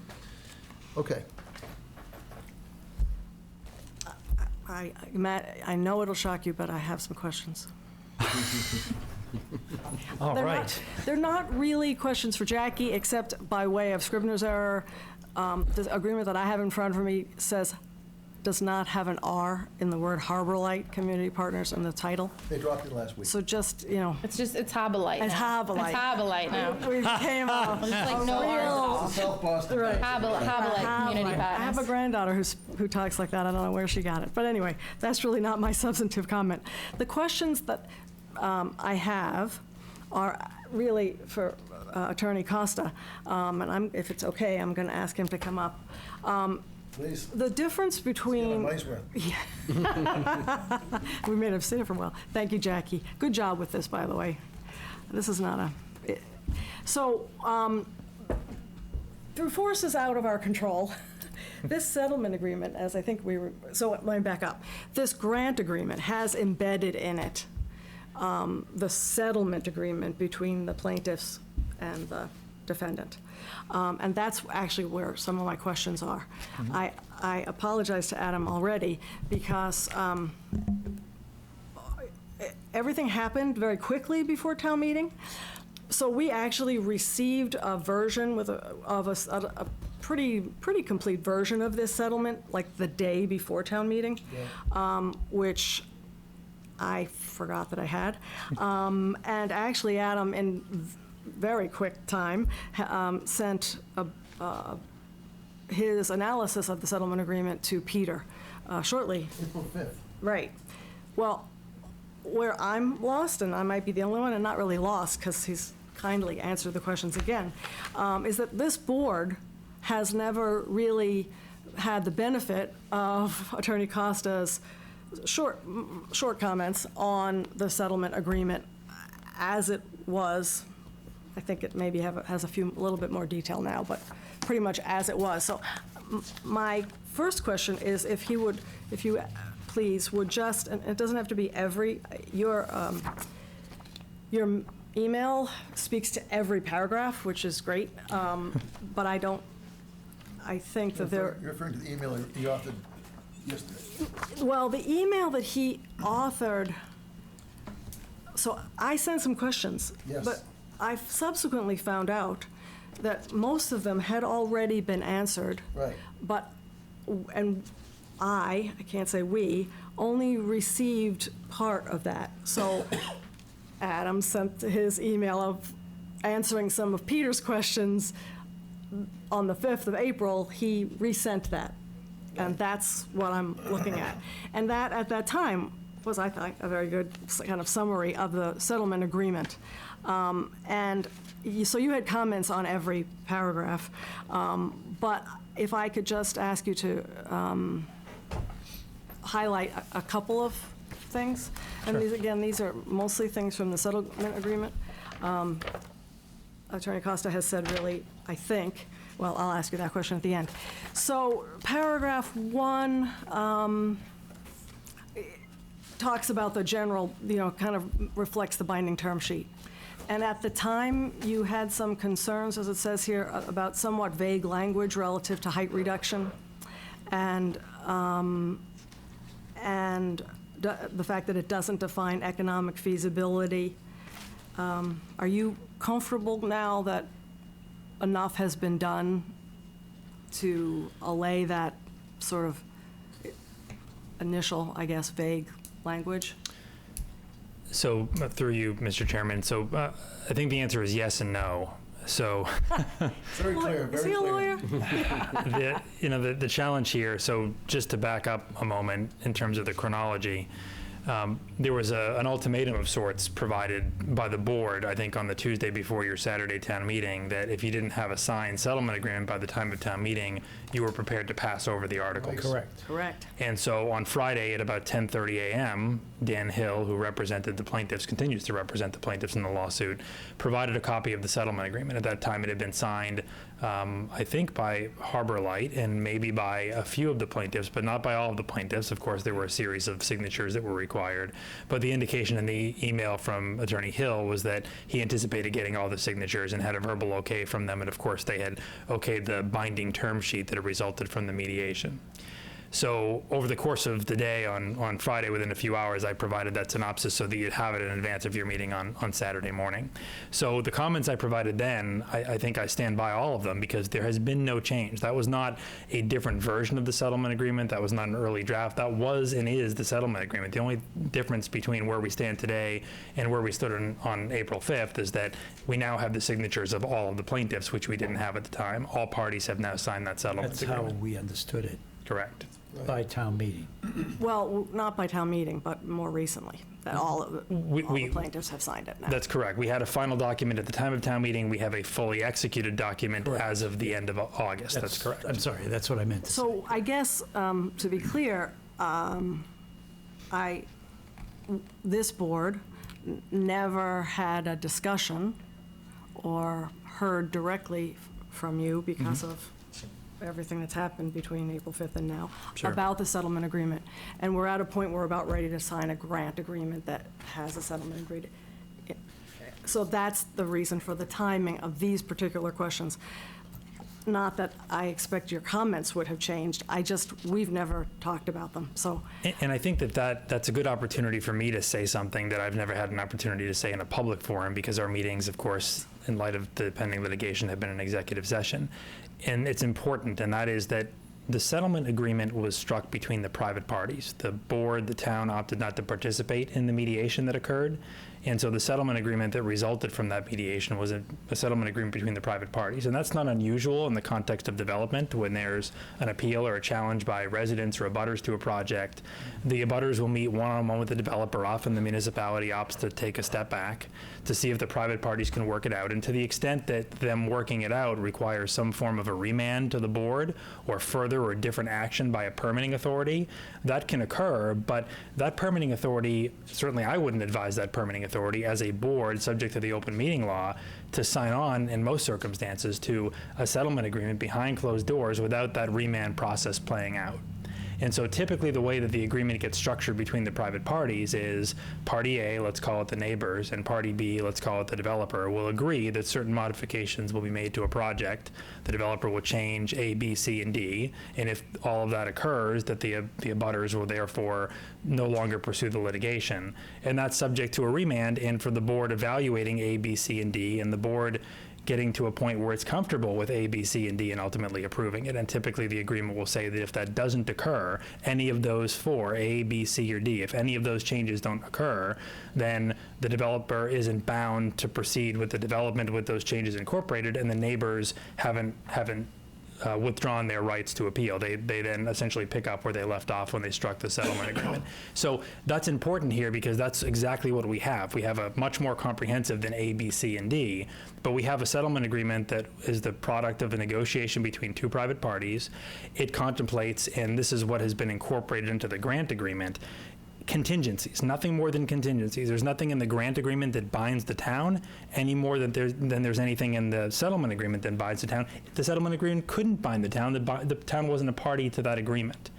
Okay. Matt, I know it'll shock you, but I have some questions. All They're right. not- They're not really questions for Jackie, except by way of Scrivener's error. The agreement that I have in front of me does not have an R in the word Harbor Light Community Partners in the title. They dropped it last week. So just, It's Harbor Light now. It's Harbor Light. It's Harbor Light now. we came up. It's like no R at all. South Boston. Right. Harbor Light Community I have a Partners. granddaughter who talks like that. I don't know where she got it. But anyway, that's really not my substantive comment. The questions that I have are really for Attorney Costa, and if it's okay, I'm going to ask him to come up. Please. The difference between... Nice one. We may have seen it for a while. Thank you, Jackie. Good job with this, by the way. This is not a... So, through forces out of our control, this settlement agreement, as I think so let me back up. This grant agreement has embedded in it the settlement agreement between the plaintiffs and the defendant. And that's actually where some of my questions are. I apologize to Adam already because everything happened very quickly before town meeting. So we actually received a version of a pretty complete version of this settlement, like the day before town meeting, which I forgot that I had. And actually, Adam, in very quick time, sent his analysis of the settlement agreement to Peter shortly. April 5th. Right. Well, where I'm lost, and I might be the only one, and not really lost because he's kindly answered the questions again, is that this board has never really had the benefit of Attorney Costa's short comments on the settlement agreement as it was. I think it maybe has a little bit more detail now, but pretty much as it was. So my first question is if you please would just, and it doesn't have to be your email speaks to every paragraph, which is great, but I think that You're referring to the email he authored yesterday. Well, the email that he authored, so I sent some questions. Yes. But I subsequently found out that most of them had already been answered. Right. And I can't say we, only received part of that. So Adam sent his email of answering some of Peter's questions on the 5th of April. He resent that. And that's what I'm looking at. And that, at that time, was, I thought, a very good kind of summary of the settlement agreement. So you had comments on every paragraph. But if I could just ask you to highlight a couple of things. And these are mostly things from the settlement agreement. Attorney Costa has said really, I think, well, I'll ask you that question at the end. So paragraph 1 talks about the general, kind of reflects the binding term sheet. And at the time, you had some concerns, as it says here, about somewhat vague language relative to height reduction and the fact that it doesn't define economic feasibility. Are you comfortable now that enough has been done to allay that sort of initial, I guess, vague language? So, through you, Mr. Chairman, I think the answer is yes and no. So, Very clear, Is he very a clear. lawyer? the challenge here, so just to back up a moment in terms of the chronology, there was an ultimatum of sorts provided by the board, I think on the Tuesday before your Saturday town meeting, that if you didn't have a signed settlement agreement by the time of town meeting, you were prepared to pass over the articles. Correct. Correct. And so on Friday at about 10:30 a.m., Dan Hill, who represented the plaintiffs, continues to represent the plaintiffs in the lawsuit, provided a copy of the settlement agreement. At that time, it had been signed I think by Harbor Light and maybe by a few of the plaintiffs, but not by all of the plaintiffs. Of course, there were a series of signatures that were required. But the indication in the email from Attorney Hill was that he anticipated getting all the signatures and had a verbal okay from them. And of course, they had okayed the binding term sheet that had resulted from the mediation. So over the course of the day on Friday, within a few hours, I provided that synopsis so that you'd have it in advance of your meeting on Saturday morning. So the comments I provided then, I think I stand by all of them because there has been no change. That was not a different version of the settlement agreement. That was not an early draft. That was and is the settlement agreement. The only difference between where we stand today and where we stood on April 5th is that we now have the signatures of all of the plaintiffs, which we didn't have at the time. All parties have now signed that settlement That's agreement. how we understood it, Correct. by town meeting. Well, not by town meeting, but more recently, that all the plaintiffs have signed it now. That's correct. We had a final document at the time of town meeting. We have a fully executed document Correct. as of the end of August. That's correct. I'm sorry, that's what I meant to say. So I guess, to be clear, this board never had a discussion or heard directly from you because of everything that's happened between April 5th and now Sure. about the settlement agreement. And we're at a point where we're about ready to sign a grant agreement that has a settlement agreement. So that's the reason for the timing of these particular questions. Not that I expect your comments would have changed, we've never talked about them, so. And I think that's a good opportunity for me to say something that I've never had an opportunity to say in a public forum because our meetings, of course, in light of the pending litigation, have been an executive session. And it's important, and that is that the settlement agreement was struck between the private parties. The board, the town opted not to participate in the mediation that occurred. And so the settlement agreement that resulted from that mediation was a settlement agreement between the private parties. And that's not unusual in the context of development. When there's an appeal or a challenge by residents or abutters to a project, the abutters will meet one-on-one with the developer. Often the municipality opts to take a step back to see if the private parties can work it out. And to the extent that them working it out requires some form of a remand to the board or further or different action by a permitting authority, that can occur. But that permitting authority, certainly I wouldn't advise that permitting authority as a board subject to the open meeting law to sign on in most circumstances to a settlement agreement behind closed doors without that remand process playing out. And so typically the way that the agreement gets structured between the private parties is party A, let's call it the neighbors, and party B, let's call it the developer, will agree that certain modifications will be made to a project. The developer will change A, B, C, and D. And if all of that occurs, that the abutters will therefore no longer pursue the litigation. And that's subject to a remand and for the board evaluating A, B, C, and D, and the board getting to a point where it's comfortable with A, B, C, and D and ultimately approving it. And typically the agreement will say that if that doesn't occur, any of those four, A, B, C, or D, if any of those changes don't occur, then the developer isn't bound to proceed with the development with those changes incorporated, and the neighbors haven't withdrawn their rights to appeal. They then essentially pick up where they left off when they struck the settlement agreement. So that's important here because that's exactly what we have. We have a much more comprehensive than A, B, C, and D, but we have a settlement agreement that is the product of a negotiation between two private parties. It contemplates, and this is what has been incorporated into the grant agreement, contingencies, nothing more than contingencies. There's nothing in the grant agreement that binds the town any more than there's anything in the settlement agreement that binds the town. The settlement agreement couldn't bind the town. The town wasn't a party to that agreement.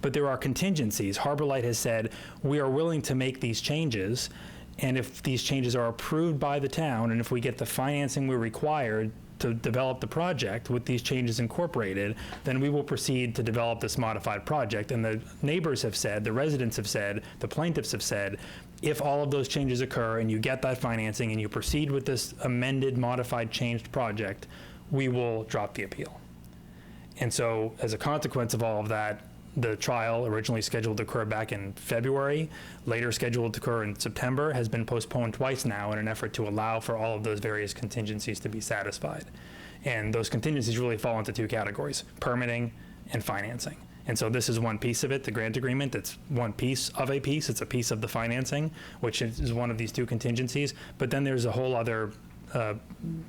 But there are contingencies. Harbor Light has said, we are willing to make these changes, and if these changes are approved by the town, and if we get the financing we're required to develop the project with these changes incorporated, then we will proceed to develop this modified project. And the neighbors have said, the residents have said, the plaintiffs have said, if all of those changes occur and you get that financing and you proceed with this amended, modified, changed project, we will drop the appeal. And so as a consequence of all of that, the trial, originally scheduled to occur back in February, later scheduled to occur in September, has been postponed twice now in an effort to allow for all of those various contingencies to be satisfied. And those contingencies really fall into two categories: permitting and financing. And so this is one piece of it, the grant agreement. It's one piece of a piece. It's a piece of the financing, which is one of these two contingencies. But then there's a whole other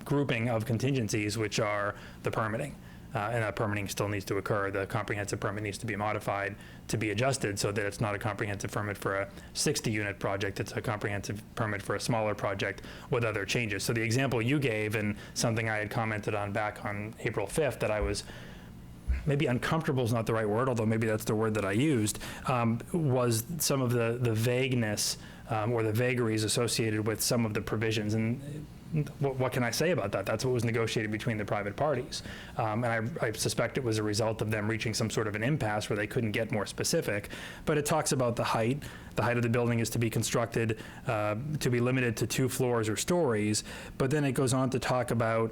grouping of contingencies, which are the permitting. and that permitting still needs to occur. The comprehensive permit needs to be modified to be adjusted so that it's not a comprehensive permit for a 60-unit project, it's a comprehensive permit for a smaller project with other changes. So the example you gave, and something I had commented on back on April 5th that I was, maybe uncomfortable is not the right word, although maybe that's the word that I used, was some of the vagueness or the vagaries associated with some of the provisions. And what can I say about that? That's what was negotiated between the private parties. And I suspect it was a result of them reaching some sort of an impasse where they couldn't get more specific. But it talks about the height. The height of the building is to be constructed to be limited to 2 floors or stories. But then it goes on to talk about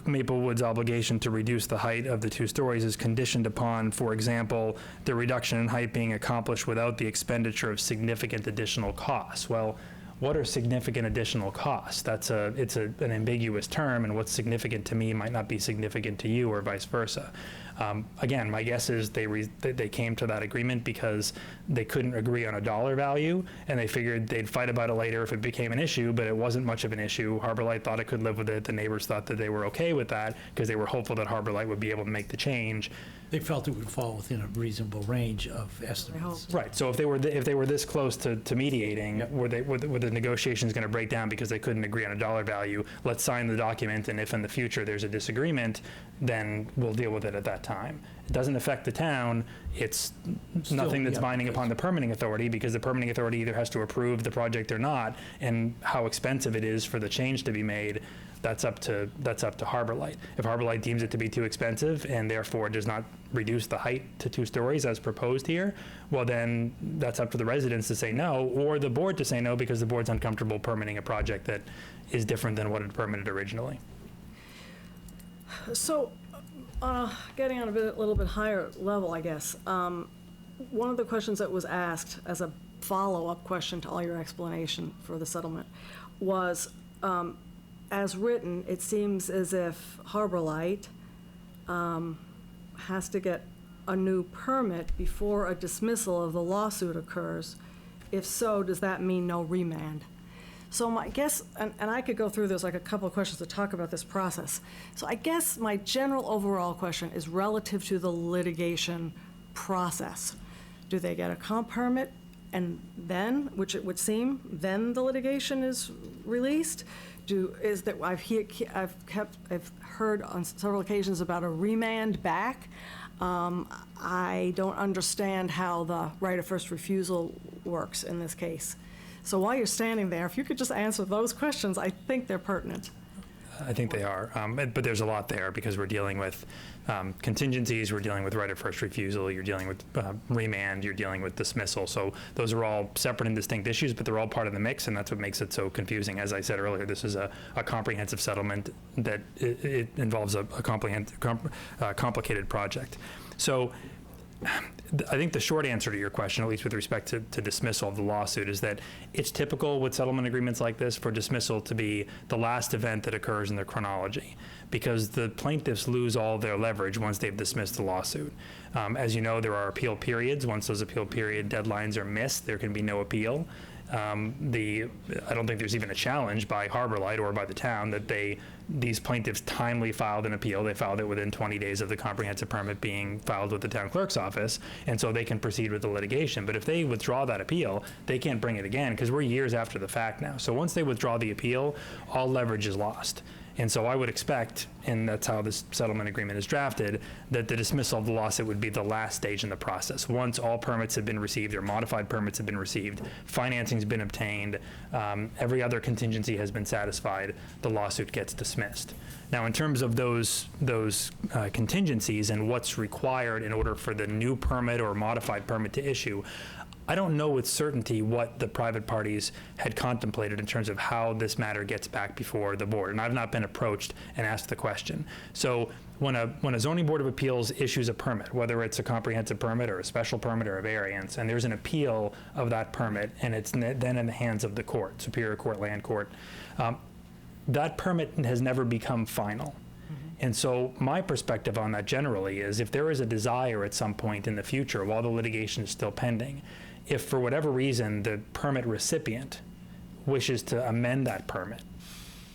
Maplewood's obligation to reduce the height of the 2 stories is conditioned upon, for example, the reduction in height being accomplished without the expenditure of significant additional costs. Well, what are significant additional costs? It's an ambiguous term, and what's significant to me might not be significant to you, or vice versa. Again, my guess is they came to that agreement because they couldn't agree on a dollar value, and they figured they'd fight about it later if it became an issue, but it wasn't much of an issue. Harbor Light thought it could live with it. The neighbors thought that they were okay with that because they were hopeful that Harbor Light would be able to make the change. They felt it would fall within a reasonable range of estimates. Right. So if they were this close to mediating, were the negotiations going to break down because they couldn't agree on a dollar value? Let's sign the document, and if in the future there's a disagreement, then we'll deal with it at that time. It doesn't affect the town. It's nothing that's binding upon the permitting authority, because the permitting authority either has to approve the project or not, and how expensive it is for the change to be made, that's up to Harbor Light. If Harbor Light deems it to be too expensive and therefore does not reduce the height to 2 stories as proposed here, well then that's up to the residents to say no, or the board to say no because the board's uncomfortable permitting a project that is different than what it permitted originally. So, getting on a little bit higher level, I guess, one of the questions that was asked as a follow-up question to all your explanation for the settlement was, as written, it seems as if Harbor Light has to get a new permit before a dismissal of the lawsuit occurs. If so, does that mean no remand? So my guess, and I could go through, there's like a couple of questions to talk about this process. So I guess my general overall question is relative to the litigation process. Do they get a comp permit and then, which it would seem, then the litigation is released? I've heard on several occasions about a remand back. I don't understand how the right of first refusal works in this case. So while you're standing there, if you could just answer those questions, I think they're pertinent. I think they are, but there's a lot there because we're dealing with contingencies, we're dealing with right of first refusal, you're dealing with remand, you're dealing with dismissal. So those are all separate and distinct issues, but they're all part of the mix, and that's what makes it so confusing. As I said earlier, this is a comprehensive settlement that it involves a complicated project. So I think the short answer to your question, at least with respect to dismissal of the lawsuit, is that it's typical with settlement agreements like this for dismissal to be the last event that occurs in the chronology, because the plaintiffs lose all their leverage once they've dismissed the lawsuit. As you know, there are appeal periods. Once those appeal period deadlines are missed, there can be no appeal. I don't think there's even a challenge by Harbor Light or by the town that these plaintiffs timely filed an appeal. They filed it within 20 days of the comprehensive permit being filed with the town clerk's office, and so they can proceed with the litigation. But if they withdraw that appeal, they can't bring it again because we're years after the fact now. So once they withdraw the appeal, all leverage is lost. And so I would expect, and that's how this settlement agreement is drafted, that the dismissal of the lawsuit would be the last stage in the process. Once all permits have been received, or modified permits have been received, financing's been obtained, every other contingency has been satisfied, the lawsuit gets dismissed. Now, in terms of those contingencies and what's required in order for the new permit or modified permit to issue, I don't know with certainty what the private parties had contemplated in terms of how this matter gets back before the board, and I've not been approached and asked the question. So when a zoning board of appeals issues a permit, whether it's a comprehensive permit or a special permit or a variance, and there's an appeal of that permit, and it's then in the hands of the court, Superior Court, Land Court, that permit has never become final. And so my perspective on that generally is if there is a desire at some point in the future while the litigation is still pending, if for whatever reason the permit recipient wishes to amend that permit,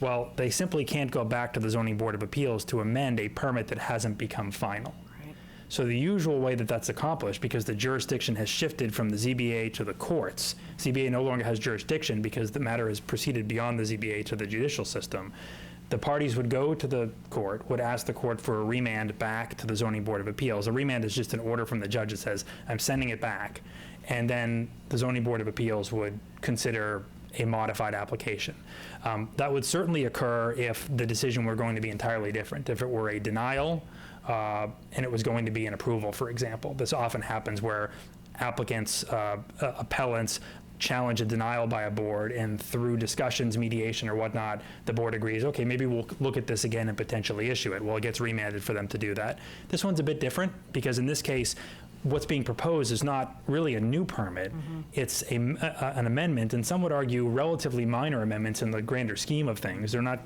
Well, they simply can't go back to the Zoning Board of Appeals to amend a permit that hasn't become final. So the usual way that that's accomplished, because the jurisdiction has shifted from the ZBA to the courts, ZBA no longer has jurisdiction because the matter has proceeded beyond the ZBA to the judicial system. The parties would go to the court, would ask the court for a remand back to the Zoning Board of Appeals. A remand is just an order from the judge that says, I'm sending it back. And then the Zoning Board of Appeals would consider a modified application. That would certainly occur if the decision were going to be entirely different. If it were a denial and it was going to be an approval, for example. This often happens where applicants, appellants, challenge a denial by a board, and through discussions, mediation, or whatnot, the board agrees, okay, maybe we'll look at this again and potentially issue it. Well, it gets remanded for them to do that. This one's a bit different because in this case, what's being proposed is not really a new permit. It's an amendment, and some would argue relatively minor amendments in the grander scheme of things. They're not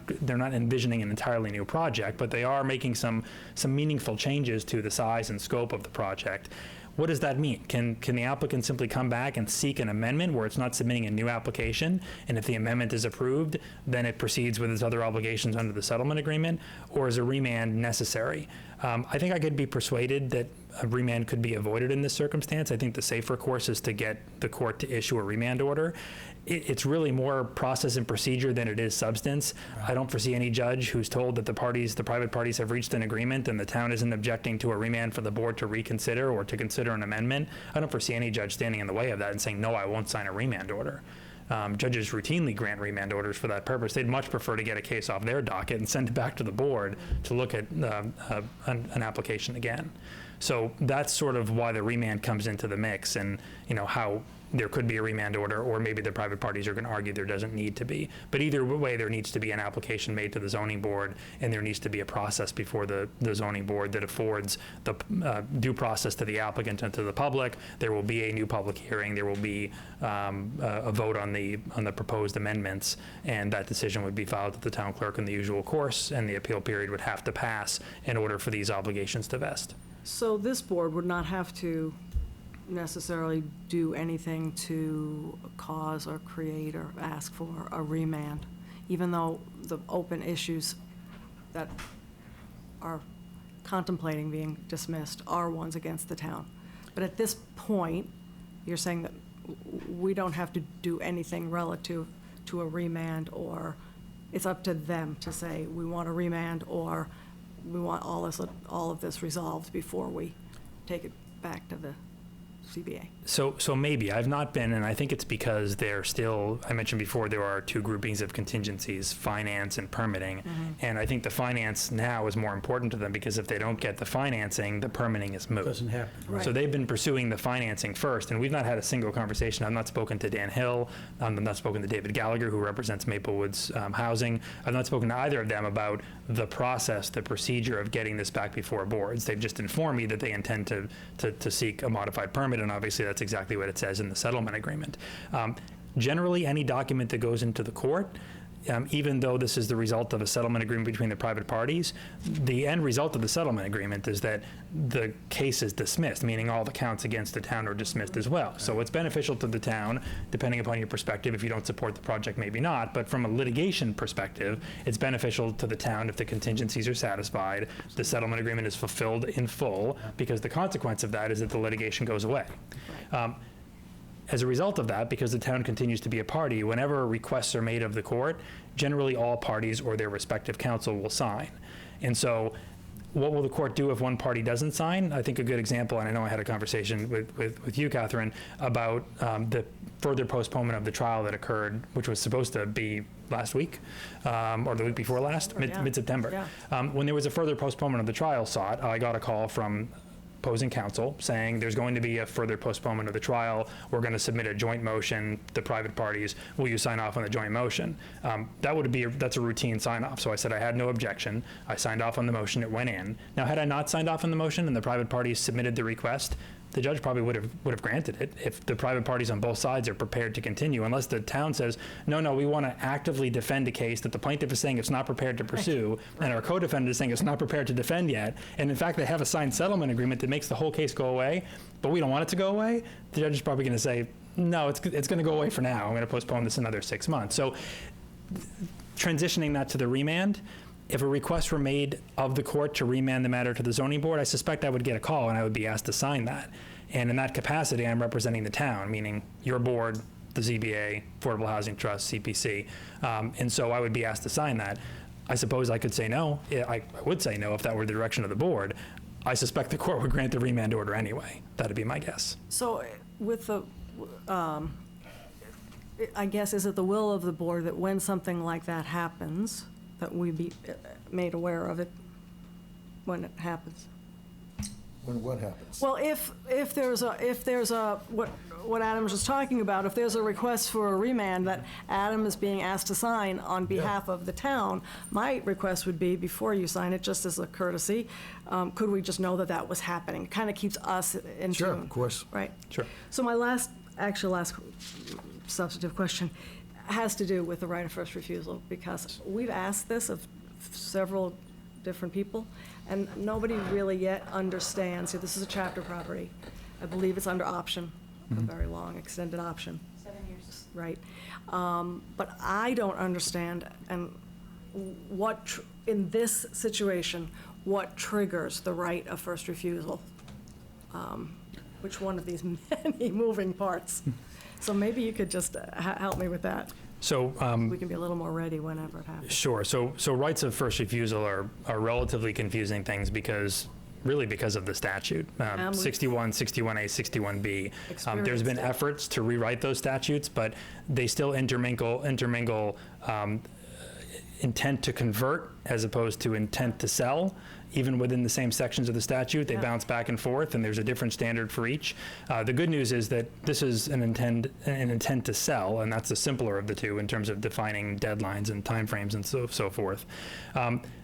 envisioning an entirely new project, but they are making some meaningful changes to the size and scope of the project. What does that mean? Can the applicant simply come back and seek an amendment where it's not submitting a new application, and if the amendment is approved, then it proceeds with its other obligations under the settlement agreement, or is a remand necessary? I think I could be persuaded that a remand could be avoided in this circumstance. I think the safer course is to get the court to issue a remand order. It's really more process and procedure than it is substance. I don't foresee any judge who's told that the private parties have reached an agreement and the town isn't objecting to a remand for the board to reconsider or to consider an amendment. I don't foresee any judge standing in the way of that and saying, no, I won't sign a remand order. Judges routinely grant remand orders for that purpose. They'd much prefer to get a case off their docket and send it back to the board to look at an application again. So that's sort of why the remand comes into the mix, and how there could be a remand order, or maybe the private parties are going to argue there doesn't need to be. But either way, there needs to be an application made to the zoning board, and there needs to be a process before the zoning board that affords the due process to the applicant and to the public. There will be a new public hearing. There will be a vote on the proposed amendments, and that decision would be filed to the town clerk in the usual course, and the appeal period would have to pass in order for these obligations to vest. So this board would not have to necessarily do anything to cause or create or ask for a remand, even though the open issues that are contemplating being dismissed are ones against the town. But at this point, you're saying that we don't have to do anything relative to a remand, or it's up to them to say we want a remand, or we want all of this resolved before we take it back to the CBA. So maybe. I've not been, and I think it's because they're still, I mentioned before, there are two groupings of contingencies, finance and permitting. And I think the finance now is more important to them, because if they don't get the financing, the permitting is moot. Doesn't happen. Right. So they've been pursuing the financing first, and we've not had a single conversation. I've not spoken to Dan Hill. I've not spoken to David Gallagher, who represents Maplewoods Housing. I've not spoken to either of them about the process, the procedure of getting this back before boards. They've just informed me that they intend to seek a modified permit, and obviously that's exactly what it says in the settlement agreement. Generally, any document that goes into the court, even though this is the result of a settlement agreement between the private parties, the end result of the settlement agreement is that the case is dismissed, meaning all the counts against the town are dismissed as well. So it's beneficial to the town, depending upon your perspective. If you don't support the project, maybe not. But from a litigation perspective, it's beneficial to the town if the contingencies are satisfied, the settlement agreement is fulfilled in full, because the consequence of that is that the litigation goes away. As a result of that, because the town continues to be a party, whenever requests are made of the court, generally all parties or their respective counsel will sign. And so what will the court do if one party doesn't sign? I think a good example, and I know I had a conversation with you, Catherine, about the further postponement of the trial that occurred, which was supposed to be last week, or the week before last, mid-September. When there was a further postponement of the trial sought, I got a call from opposing counsel saying there's going to be a further postponement of the trial. We're going to submit a joint motion, the private parties. Will you sign off on the joint motion? That's a routine sign off. So I said I had no objection. I signed off on the motion. It went in. Now, had I not signed off on the motion and the private parties submitted the request, the judge probably would have granted it if the private parties on both sides are prepared to continue, unless the town says, no, we want to actively defend a case that the plaintiff is saying it's not prepared to pursue, and our co-defendant is saying it's not prepared to defend yet, and in fact they have a signed settlement agreement that makes the whole case go away, but we don't want it to go away. The judge is probably going to say, no, it's going to go away for now. I'm going to postpone this another 6 months. So transitioning that to the remand, if a request were made of the court to remand the matter to the zoning board, I suspect I would get a call and I would be asked to sign that. And in that capacity, I'm representing the town, meaning your board, the ZBA, Affordable Housing Trust, CPC. And so I would be asked to sign that. I suppose I could say no. I would say no if that were the direction of the board. I suspect the court would grant the remand order anyway. That'd be my guess. So with the, I guess, is it the will of the board that when something like that happens, that we be made aware of it when it happens? When what happens? Well, if there's a, what Adam was just talking about, if there's a request for a remand that Adam is being asked to sign on behalf of the town, my request would be, before you sign it, just as a courtesy, could we just know that that was happening? It kind of keeps us in tune. Sure, of course. Right. Sure. So my last substantive question has to do with the right of first refusal, because we've asked this of several different people, and nobody really yet understands. See, this is a chapter property. I believe it's under option, a very long, extended option. 7 years. Right. But I don't understand, and what, in this situation, what triggers the right of first refusal? Which one of these many moving parts? So maybe you could just help me with that. So We can be a little more ready whenever it happens. sure. So rights of first refusal are relatively confusing things because of the statute. 61, 61A, 61B. There's been efforts to rewrite those statutes, but they still intermingle intent to convert as opposed to intent to sell. Even within the same sections of the statute, they bounce back and forth, and there's a different standard for each. The good news is that this is an intent to sell, and that's the simpler of the two in terms of defining deadlines and timeframes and so forth.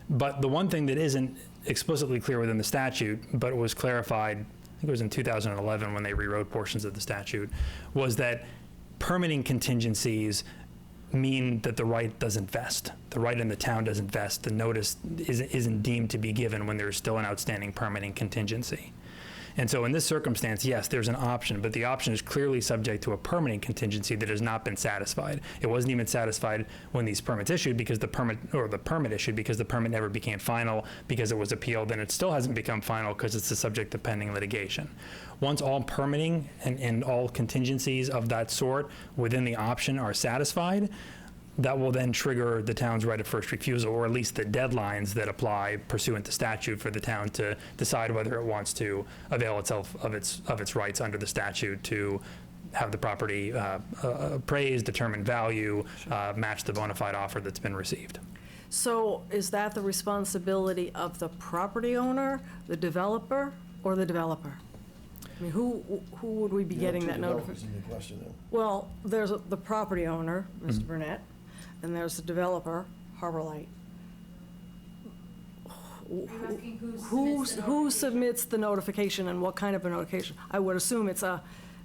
But the one thing that isn't explicitly clear within the statute, but it was clarified, I think it was in 2011 when they rewrote portions of the statute, was that permitting contingencies mean that the right doesn't vest. The right in the town doesn't vest. The notice isn't deemed to be given when there's still an outstanding permitting contingency. And so in this circumstance, yes, there's an option, but the option is clearly subject to a permitting contingency that has not been satisfied. It wasn't even satisfied when these permits issued because the permit issued because the permit never became final because it was appealed, and it still hasn't become final because it's the subject of pending litigation. Once all permitting and all contingencies of that sort within the option are satisfied, that will then trigger the town's right of first refusal, or at least the deadlines that apply pursuant to statute for the town to decide whether it wants to avail itself of its rights under the statute to have the property appraised, determine value, match the bona fide offer that's been received. So is that the responsibility of the property owner, the developer, or the developer? I mean, who would we be getting that notification? In your question there. Well, there's the property owner, Mr. Burnett, and there's the developer, Harbor Light. You're asking who Submits the notification and what kind of a notification? I would assume it's a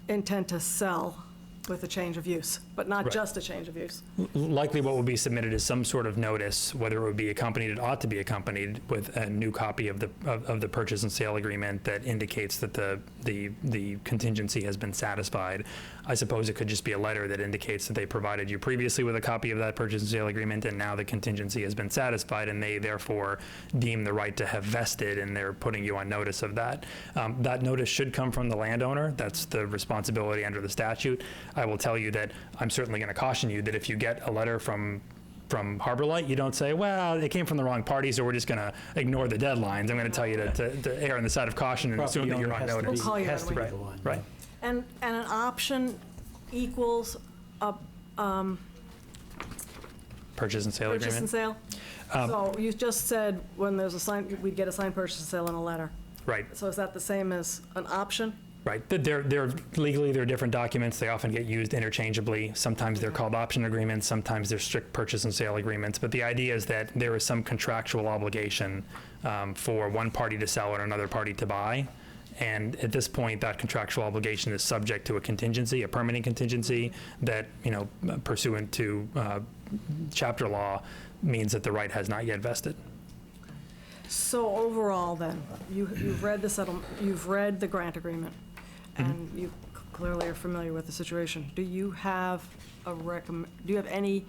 intent to sell with a change of use, but not Right. just a change of use. Likely what will be submitted is some sort of notice, whether it would be accompanied, it ought to be accompanied with a new copy of the purchase and sale agreement that indicates that the contingency has been satisfied. I suppose it could just be a letter that indicates that they provided you previously with a copy of that purchase and sale agreement, and now the contingency has been satisfied, and they therefore deem the right to have vested, and they're putting you on notice of that. That notice should come from the landowner. That's the responsibility under the statute. I will tell you that I'm certainly going to caution you that if you get a letter from Harbor Light, you don't say, well, it came from the wrong party, so we're just going to ignore the deadlines. I'm going to tell you to err on the side of caution and assume that you're on notice. We'll call you Has to be right the away. one. Right. And an option equals a Purchase and sale purchase and agreement. sale? So you just said when there's a sign, we'd get a signed purchase and sale in a letter. Right. So is that the same as an option? Right. They're legally, they're different documents. They often get used interchangeably. Sometimes they're called option agreements. Sometimes they're strict purchase and sale agreements. But the idea is that there is some contractual obligation for one party to sell and another party to buy. And at this point, that contractual obligation is subject to a contingency, a permitting contingency that, pursuant to chapter law, means that the right has not yet vested. So overall then, you've read the settlement, you've read the grant agreement, and you clearly are familiar with the situation. Do you have any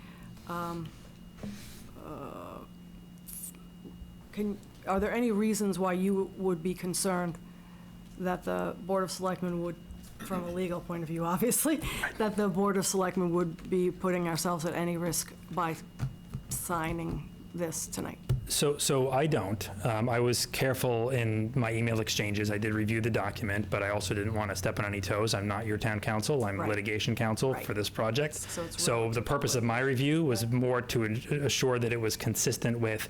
are there any reasons why you would be concerned that the Board of Selectmen would, from a legal point of view, obviously, that the Board of Selectmen would be putting ourselves at any risk by signing this tonight? So I don't. I was careful in my email exchanges. I did review the document, but I also didn't want to step on any toes. I'm not your town counsel. I'm Right. litigation counsel Right. for this project. it's So relevant the to purpose of my review was more to assure that it was consistent with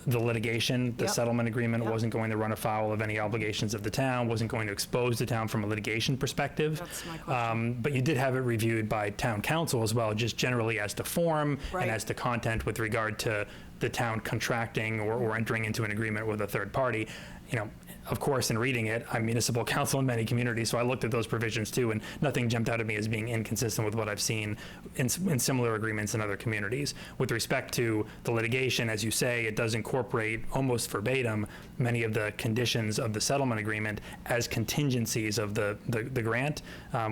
the litigation. The Yep. settlement agreement Yep. wasn't going to run afoul of any obligations of the town, wasn't going to expose the town from a litigation perspective. That's my question. But you did have it reviewed by town council as well, just generally as to form Right. and as to content with regard to the town contracting or entering into an agreement with a third party. You know, of course, in reading it, I'm municipal council in many communities, so I looked at those provisions too, and nothing jumped out at me as being inconsistent with what I've seen in similar agreements in other communities. With respect to the litigation, as you say, it does incorporate almost verbatim many of the conditions of the settlement agreement as contingencies of the grant,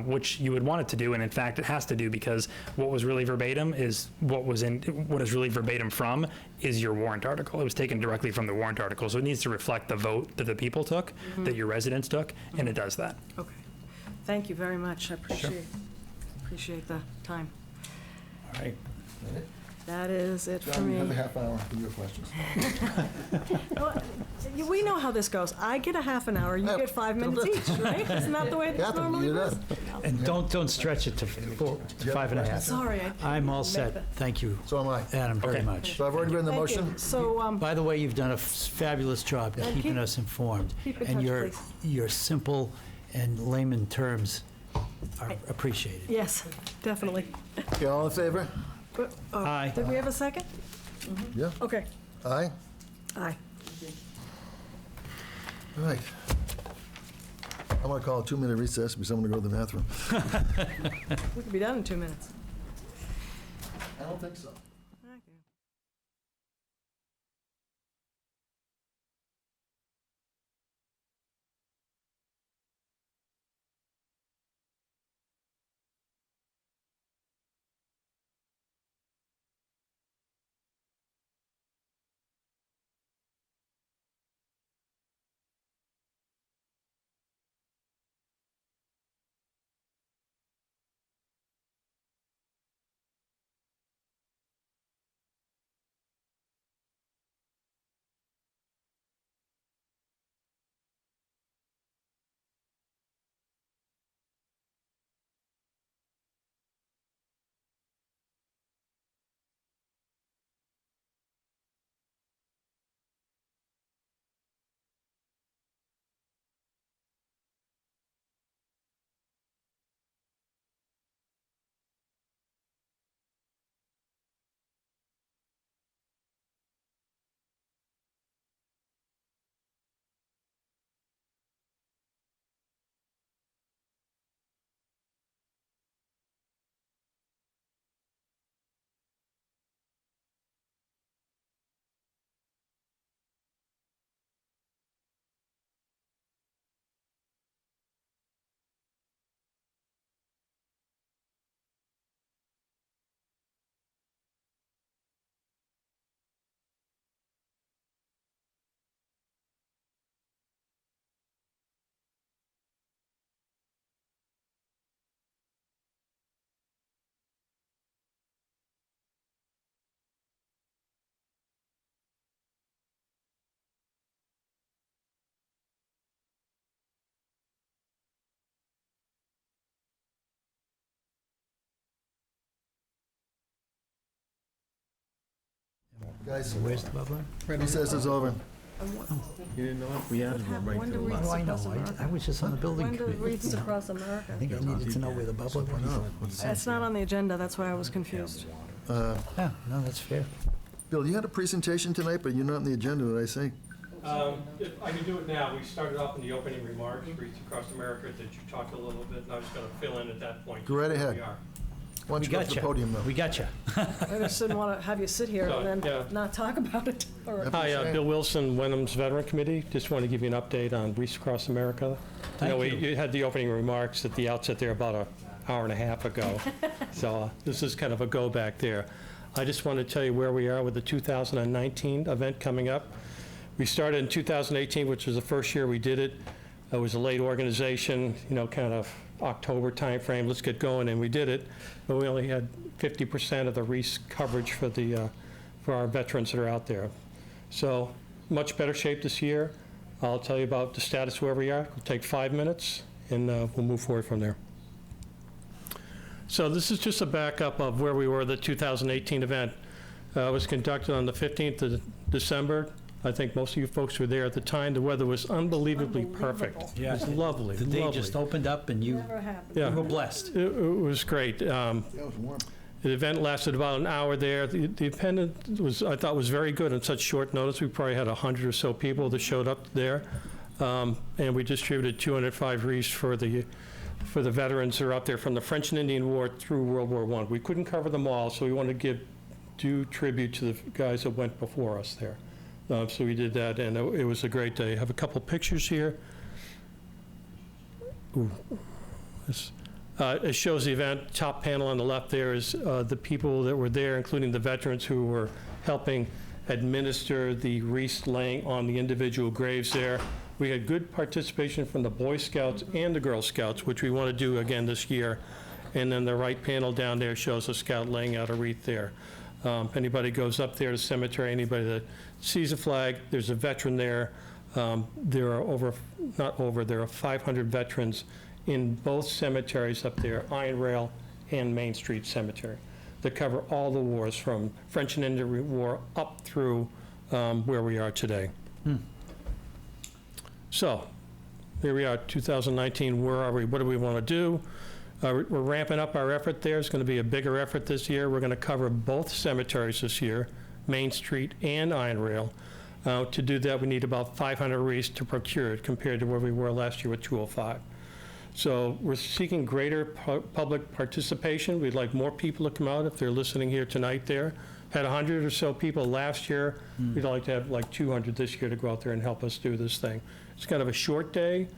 which you would want it to do, and in fact, it has to do, because what was really verbatim is what is really verbatim from is your warrant article. It was taken directly from the warrant article, so it needs to reflect the vote that the people took, that your residents took, and it does that. Okay. Thank you very much. I appreciate the time. All right. That is it for John, you me. have a half hour for your questions. Well, We know how this goes. I get a half an hour, you get 5 minutes each, right? Isn't that the way this Catherine, normally you're goes? done. And don't stretch it to 5.5. Sorry. I'm all set. Thank you, So am I. Adam, very Okay. much. So I've already read the Thank you. motion. So, By the way, you've done a fabulous job Yeah, keeping keep- us informed. keep in And touch, please. your simple and layman terms are appreciated. yes, definitely. Okay, all in favor? Aye. Did we have a second? Yeah. Okay. Aye? Aye. All right. I'm going to call a 2-minute recess because I'm going to go to the bathroom. We could be done in 2 minutes. I don't think so. Guys, Where's the bubbler? recess is over. You didn't know it? We asked them right When to do the we- Oh, I know. I was just on the building When do committee. Wreaths Across America? I think I needed to know where the bubbler was. It's not on the agenda, that's why I was confused. Yeah, no, that's fair. Bill, you had a presentation tonight, but you're not on the agenda, did I say? If I can do it now, we started off in the opening remarks, Wreaths Across America, that you talked a little bit, and I was going to fill in at that point. Go right where ahead. we are. Why don't We you go got to the you. podium now? We got you. I just didn't want to have you sit here So, and yeah. then not talk about it. Or- Hi, Bill Wilson, Wenham's Veteran Committee. Just want to give you an update on Wreaths Across America. Thank you. You had the opening remarks at the outset there about an hour and a half ago. So this is kind of a go back there. I just want to tell you where we are with the 2019 event coming up. We started in 2018, which was the first year we did it. It was a late organization, kind of October timeframe, let's get going, and we did it. But we only had 50% of the Reese coverage for our veterans that are out there. So much better shape this year. I'll tell you about the status where we are. It'll take 5 minutes, and we'll move forward from there. So this is just a backup of where we were at the 2018 event. It was conducted on the 15th of December. I think most of you folks were there at the time. The weather was unbelievably perfect. Yeah. It was lovely. The day lovely. just opened up and you Never happened. Yeah. were blessed. It was great. It was warm. The event lasted about an hour there. The event I thought was very good on such short notice. We probably had 100 or so people that showed up there. And we distributed 205 wreaths for the veterans who are out there from the French and Indian War through World War I. We couldn't cover them all, so we wanted to give due tribute to the guys that went before us there. So we did that, and it was a great day. I have a couple pictures here. Ooh. It shows the event. Top panel on the left there is the people that were there, including the veterans who were helping administer the wreath laying on the individual graves there. We had good participation from the Boy Scouts and the Girl Scouts, which we want to do again this year. And then the right panel down there shows a scout laying out a wreath there. If anybody goes up there to the cemetery, anybody that sees a flag, there's a veteran there. There are 500 veterans in both cemeteries up there, Iron Rail and Main Street Cemetery, that cover all the wars from French and Indian War up through where we are today. So, here we are, 2019, where are we? What do we want to do? We're ramping up our effort there. It's going to be a bigger effort this year. We're going to cover both cemeteries this year, Main Street and Iron Rail. To do that, we need about 500 wreaths to procure it compared to where we were last year with 205. So we're seeking greater public participation. We'd like more people to come out if they're listening here tonight there. Had 100 or so people last year. We'd like to have like 200 this year to go out there and help us do this thing. It's kind of a short day,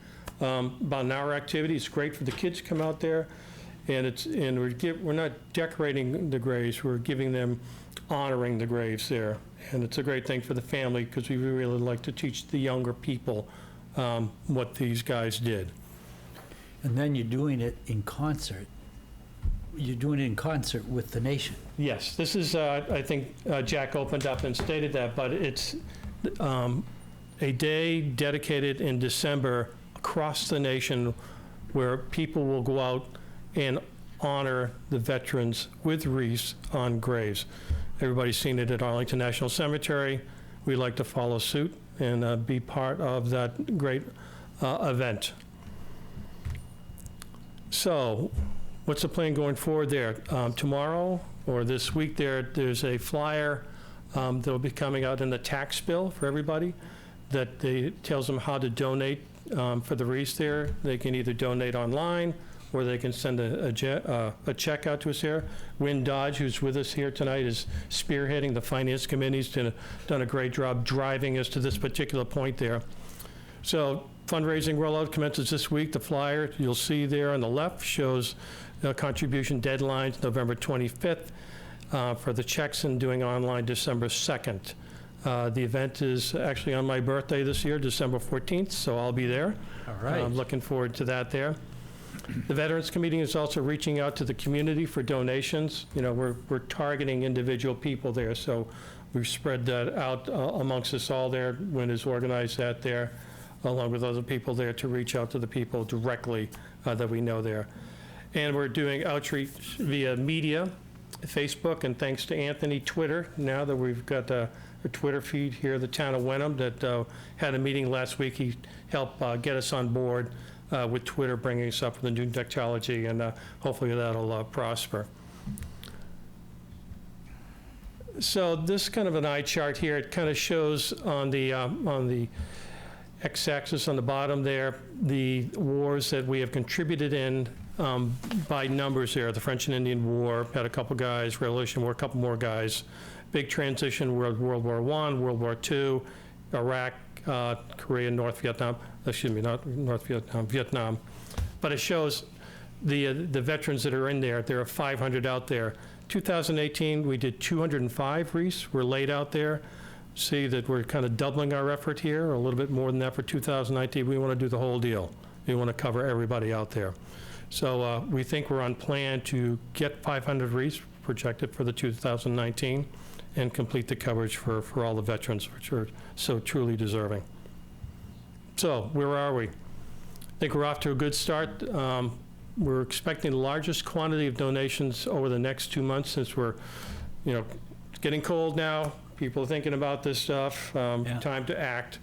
about an hour activity. It's great for the kids to come out there. And we're not decorating the graves, we're giving them, honoring the graves there. And it's a great thing for the family because we really like to teach the younger people what these guys did. And then you're doing it in concert. You're doing it in concert with the nation. Yes, this is, I think Jack opened up and stated that, but it's a day dedicated in December across the nation where people will go out and honor the veterans with wreaths on graves. Everybody's seen it at Arlington National Cemetery. We'd like to follow suit and be part of that great event. So, what's the plan going forward there? Tomorrow or this week there's a flyer that will be coming out in the tax bill for everybody that tells them how to donate for the wreaths there. They can either donate online or they can send a check out to us here. Wynn Dodge, who's with us here tonight, is spearheading the finance committee. He's done a great job driving us to this particular point there. So fundraising rollout commences this week. The flyer you'll see there on the left shows contribution deadlines November 25th for the checks and doing online December 2nd. The event is actually on my birthday this year, December 14th, so I'll be there. All right. I'm looking forward to that there. The Veterans Committee is also reaching out to the community for donations. We're targeting individual people there, so we've spread that out amongst us all there. Wynn has organized that there, along with other people there, to reach out to the people directly that we know there. And we're doing outreach via media, Facebook, and thanks to Anthony, Twitter, now that we've got a Twitter feed here, the town of Wenham, that had a meeting last week. He helped get us on board with Twitter, bringing us up with the new technology, and hopefully that'll prosper. So this is kind of an eye chart here. It kind of shows on the x-axis on the bottom there, the wars that we have contributed in by numbers there. The French and Indian War, had a couple guys, Revolution War, a couple more guys. Big transition, World War I, World War II, Iraq, Korea, North Vietnam, excuse me, not North Vietnam, Vietnam. But it shows the veterans that are in there. There are 500 out there. 2018, we did 205 wreaths. We're laid out there. See that we're kind of doubling our effort here, a little bit more than that for 2019. We want to do the whole deal. We want to cover everybody out there. So we think we're on plan to get 500 wreaths projected for the 2019 and complete the coverage for all the veterans, which are so truly deserving. So where are we? I think we're off to a good start. We're expecting the largest quantity of donations over the next 2 months since we're, it's getting cold now. People are thinking about this stuff. Time to act.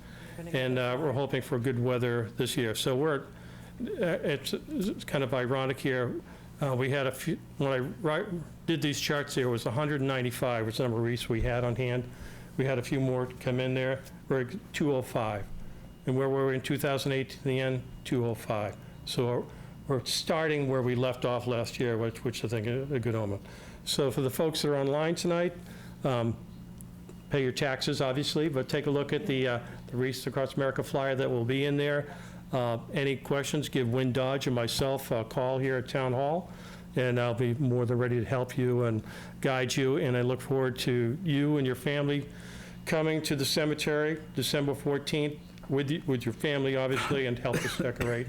And we're hoping for good weather this year. So it's kind of ironic here. We had a few, when I did these charts here, it was 195 was the number of wreaths we had on hand. We had a few more come in there. We're at 205. And where were we in 2008 to the end? 205. So we're starting where we left off last year, which I think is a good omen. So for the folks that are online tonight, pay your taxes, obviously, but take a look at the Wreaths Across America flyer that will be in there. Any questions, give Win Dodge and myself a call here at Town Hall, and I'll be more than ready to help you and guide you. And I look forward to you and your family coming to the cemetery December 14th with your family, obviously, and help us decorate,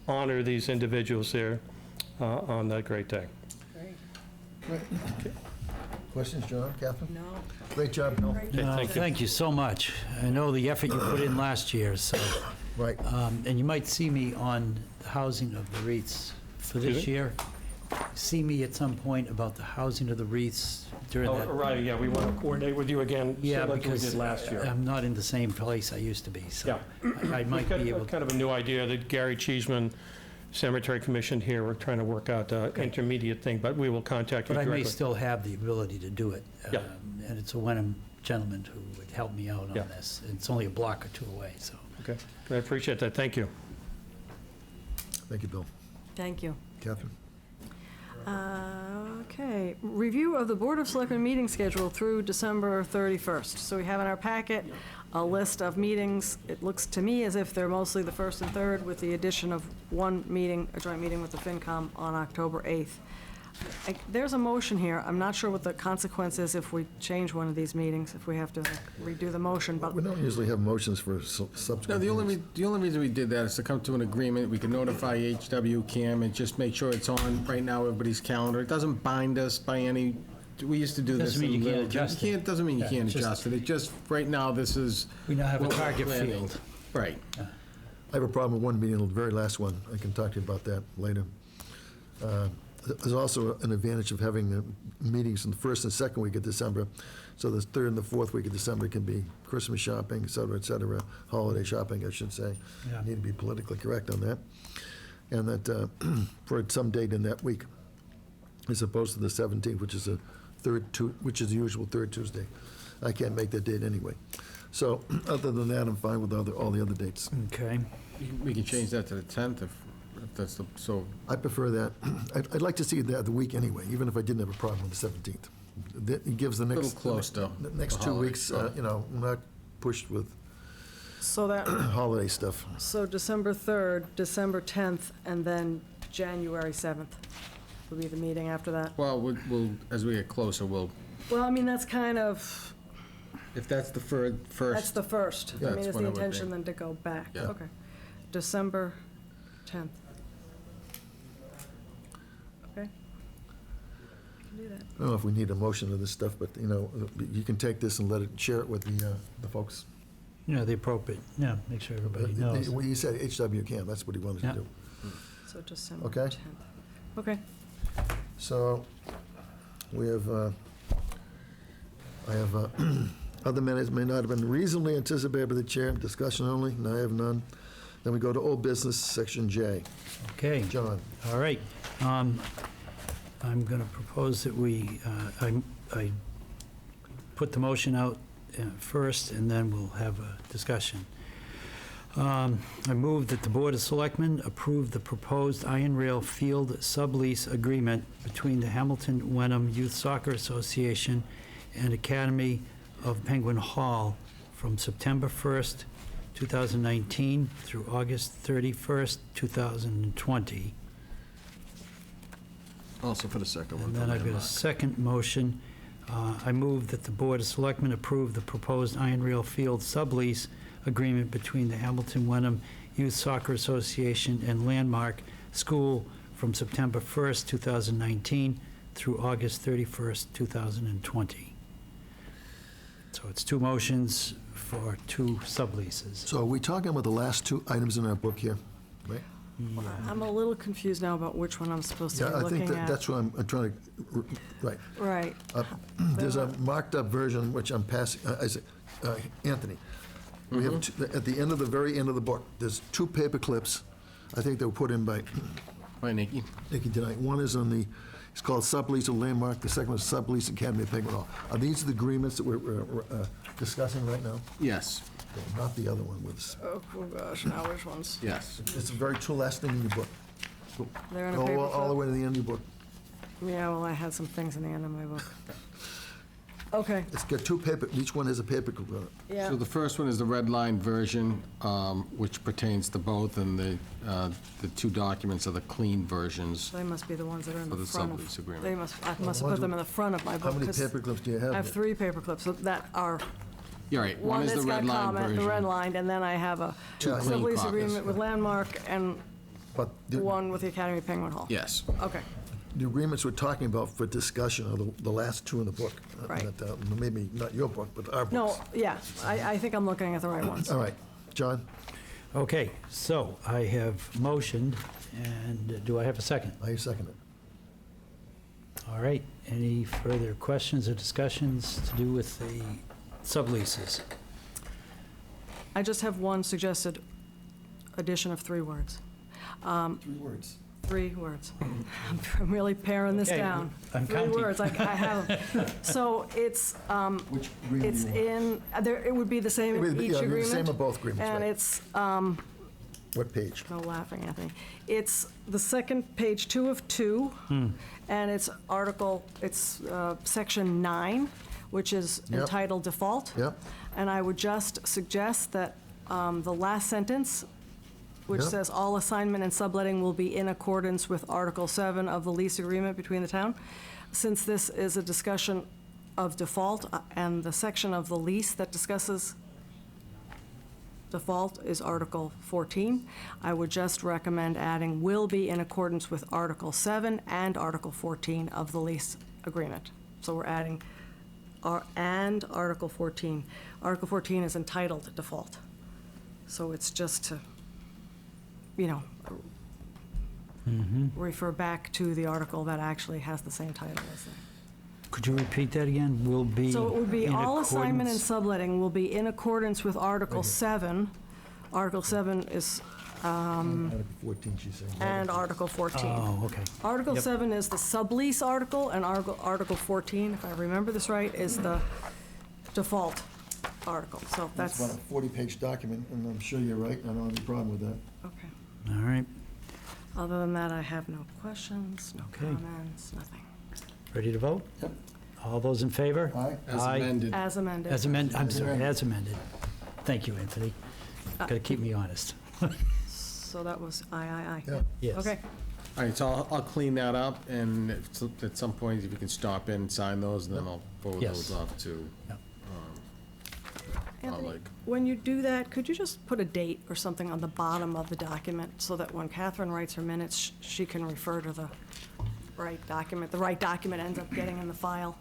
honor these individuals there on that great day. Great. Questions, John, Catherine? No. Great job, Bill. Thank you so much. I know the effort you put in last year, so. Right. And you might see me on the housing of the wreaths for this Excuse me? year. See me at some point about the housing of the wreaths during that. Right, yeah, we want to coordinate with you again, Yeah, similar to we because did last year. I'm not in the same place I used to be, so Yeah. I might We've be got able. kind of a new idea that Gary Cheeseman, Cemetery Commission here, we're trying to work out an intermediate thing, but we will contact you But I directly. may still have the ability to do it. Yeah. And it's a Wenham gentleman who would help me out on Yeah. this. It's only a block or two away, so. Okay, I appreciate that, thank you. Thank you, Bill. Thank you. Catherine? Okay, review of the Board of Selectmen meeting schedule through December 31st. So we have in our packet a list of meetings. It looks to me as if they're mostly the first and third, with the addition of one meeting, a joint meeting with the FinCom on October 8th. There's a motion here. I'm not sure what the consequence is if we change one of these meetings, if we have to redo the motion, but We don't usually have motions for subsequent No, the only meetings. reason we did that is to come to an agreement. We can notify HW Cam and just make sure it's on right now everybody's calendar. It doesn't bind us by any, we used to do this. Doesn't mean in you can't little- adjust it. Doesn't mean you Yeah, can't it's just- adjust it. It just, right now, this is. We now have a what we're target planning. field. Right. I have a problem with one meeting, the very last one. I can talk to you about that later. There's also an advantage of having meetings in the first and second week of December, so the third and the fourth week of December can be Christmas shopping, et cetera, holiday shopping, I should say. Yeah. Need to be politically correct on that. And that for some date in that week, as opposed to the 17th, which is which is the usual third Tuesday. I can't make that date anyway. So, other than that, I'm fine with all the other dates. Okay. We can change that to the 10th if that's the, so. I prefer that. I'd like to see that the week anyway, even if I didn't have a problem with the 17th. It gives the next. Little close, though, The next the 2 holiday. weeks, not pushed with so that, holiday stuff. so December 3rd, December 10th, and then January 7th will be the meeting after that. Well, we'll, as we get closer, we'll, Well, I mean, that's kind of, if that's the first. that's the first. Yeah, I mean, that's it's when the it would be. intention then to go back. Yeah. Okay. December 10th. Okay. Can do that. I don't know if we need a motion of this stuff, but, you can take this and share it with the folks. The appropriate, make sure everybody knows. Well, he said HW can, that's what he wanted to Yeah. do. So December Okay. 10th. Okay. So, we have, I have, other minutes may not have been reasonably anticipated by the chair, discussion only, and I have none. Then we go to old business, section J. Okay. John? All right. I'm going to propose that I put the motion out first, and then we'll have a discussion. I move that the Board of Selectmen approve the proposed Iron Rail Field sublease agreement between the Hamilton Wenham Youth Soccer Association and Academy of Penguin Hall from September 1st, 2019 through August 31st, 2020. Also for the second one. And then I've got a second motion. I move that the Board of Selectmen approve the proposed Iron Rail Field sublease agreement between the Hamilton Wenham Youth Soccer Association and Landmark School from September 1st, 2019 through August 31st, 2020. So it's two motions for two subleases. So are we talking about the last two items in our book here, right? I'm a little confused now about which one I'm supposed to be Yeah, I think looking that at. that's what I'm trying to, right. Right. There's a marked-up version, which I'm passing, Anthony. We have, at the end of the very end of the book, there's two paper clips, I think they were put in by Bye, Nikki. Nikki tonight. One is on the, it's called Sublease of Landmark, the second one is Sublease Academy of Penguin Hall. Are these the agreements that we're discussing right now? Yes, Okay, not the other one with, Oh, gosh, now which ones? yes. it's the very two last thing in your book. They're in a Go paper all the clip? way to the end of your book. Yeah, well, I had some things in the end of my book. Okay, It's got two paper, each one has a paper clip on it. yeah. So the first one is the red line version, which pertains to both, and the two documents are the clean versions. They must be the ones that are in For the the front of. sublease agreement. They must, I must have put them in the front of my How book, many 'cause paper clips do you have? I have 3 paper clips that are, You're right, one one is the that's got red line comment, the version. red line, and then I have a Two clean sublease copies. agreement with Landmark and But the one with the Academy of Penguin Hall. Yes. Okay, the agreements we're talking about for discussion are the last two in the book. Right. That, maybe not your book, but our books. no, yeah, I think I'm looking at the right ones. All right, John, Okay, so I have motioned, and do I have a second? I second it. All right, any further questions or discussions to do with the subleases? I just have one suggested addition of 3 words. 3 words. 3 words. I'm really paring this Okay, down. I'm 3 counting. words, I have them. So it's, Which agreement it's do you want? in, there, it would be the same in each Yeah, the agreement. same of both agreements, And right. it's, What page? no laughing, Anthony. It's the second, page 2 of 2, and it's section 9, which is Yep. entitled default. Yep. And I would just suggest that the last sentence, which Yep. says, "All assignment and subletting will be in accordance with Article 7 of the lease agreement between the town." Since this is a discussion of default, and the section of the lease that discusses default is Article 14, I would just recommend adding "will be in accordance with Article 7 and Article 14 of the lease agreement." So we're adding and Article 14. Article 14 is entitled default. So it's just to, refer back to the article that actually has the same title as that. Could you repeat that again? Will be So it would be in all assignment and accordance- subletting will be in accordance with Article 7. Article 7 is, Article 14, she's saying. and Article 14. Oh, okay. Article Yep. 7 is the sublease article, and Article 14, if I remember this right, is the default article. So That's that's, about a 40-page document, and I'm sure you're right. I don't have any problem with that. okay. All right, Other than that, I have no questions, no Okay. comments, nothing. ready to vote? All those in favor? Aye. As Aye. amended. As amended. As amended, I'm sorry, as amended. Thank you, Anthony. Got to keep me honest. So that was aye. Yeah. Yes. Okay, All right, so I'll clean that up, and at some point, if you can stop in and sign those, then I'll forward Yes. those off to, Yep. Anthony, like, when you do that, could you just put a date or something on the bottom of the document so that when Catherine writes her minutes, she can refer to the right document? The right document ends up getting in the file.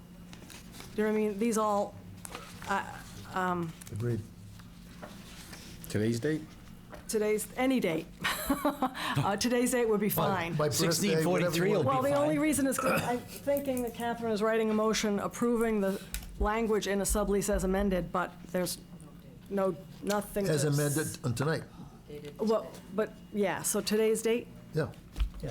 Do you know what I mean? These all, Agreed. today's date? any date. Today's date would be fine. My birthday, 1643 whatever you will want. Well, the only fine. reason is 'cause I'm thinking that Catherine is writing a motion approving the language in a sublease as amended, but there's nothing to... As amended on tonight. Well, but, yeah, so today's date? Yeah.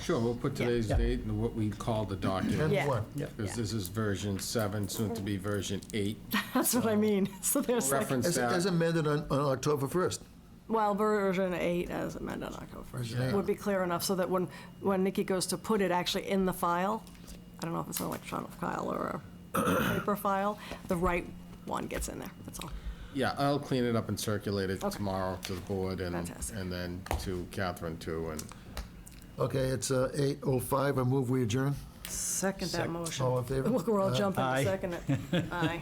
Sure, we'll put today's Yeah. date and what we call the document. And Yeah. one. Because this is version 7, soon to be version 8. That's what I mean. So there's like, Reference As that. amended on October 1st. well, version 8 as amended on October 1st would be clear enough so that when Nikki goes to put it actually in the file, I don't know if it's an electronic file or a paper file, the right one gets in there, that's all. Yeah, I'll clean it up and circulate it Okay. tomorrow to the board and Fantastic. then to Catherine too. And Okay, it's 8:05. I move we adjourn. Second that motion. All in favor? We're all jumping to Aye. second it. Aye.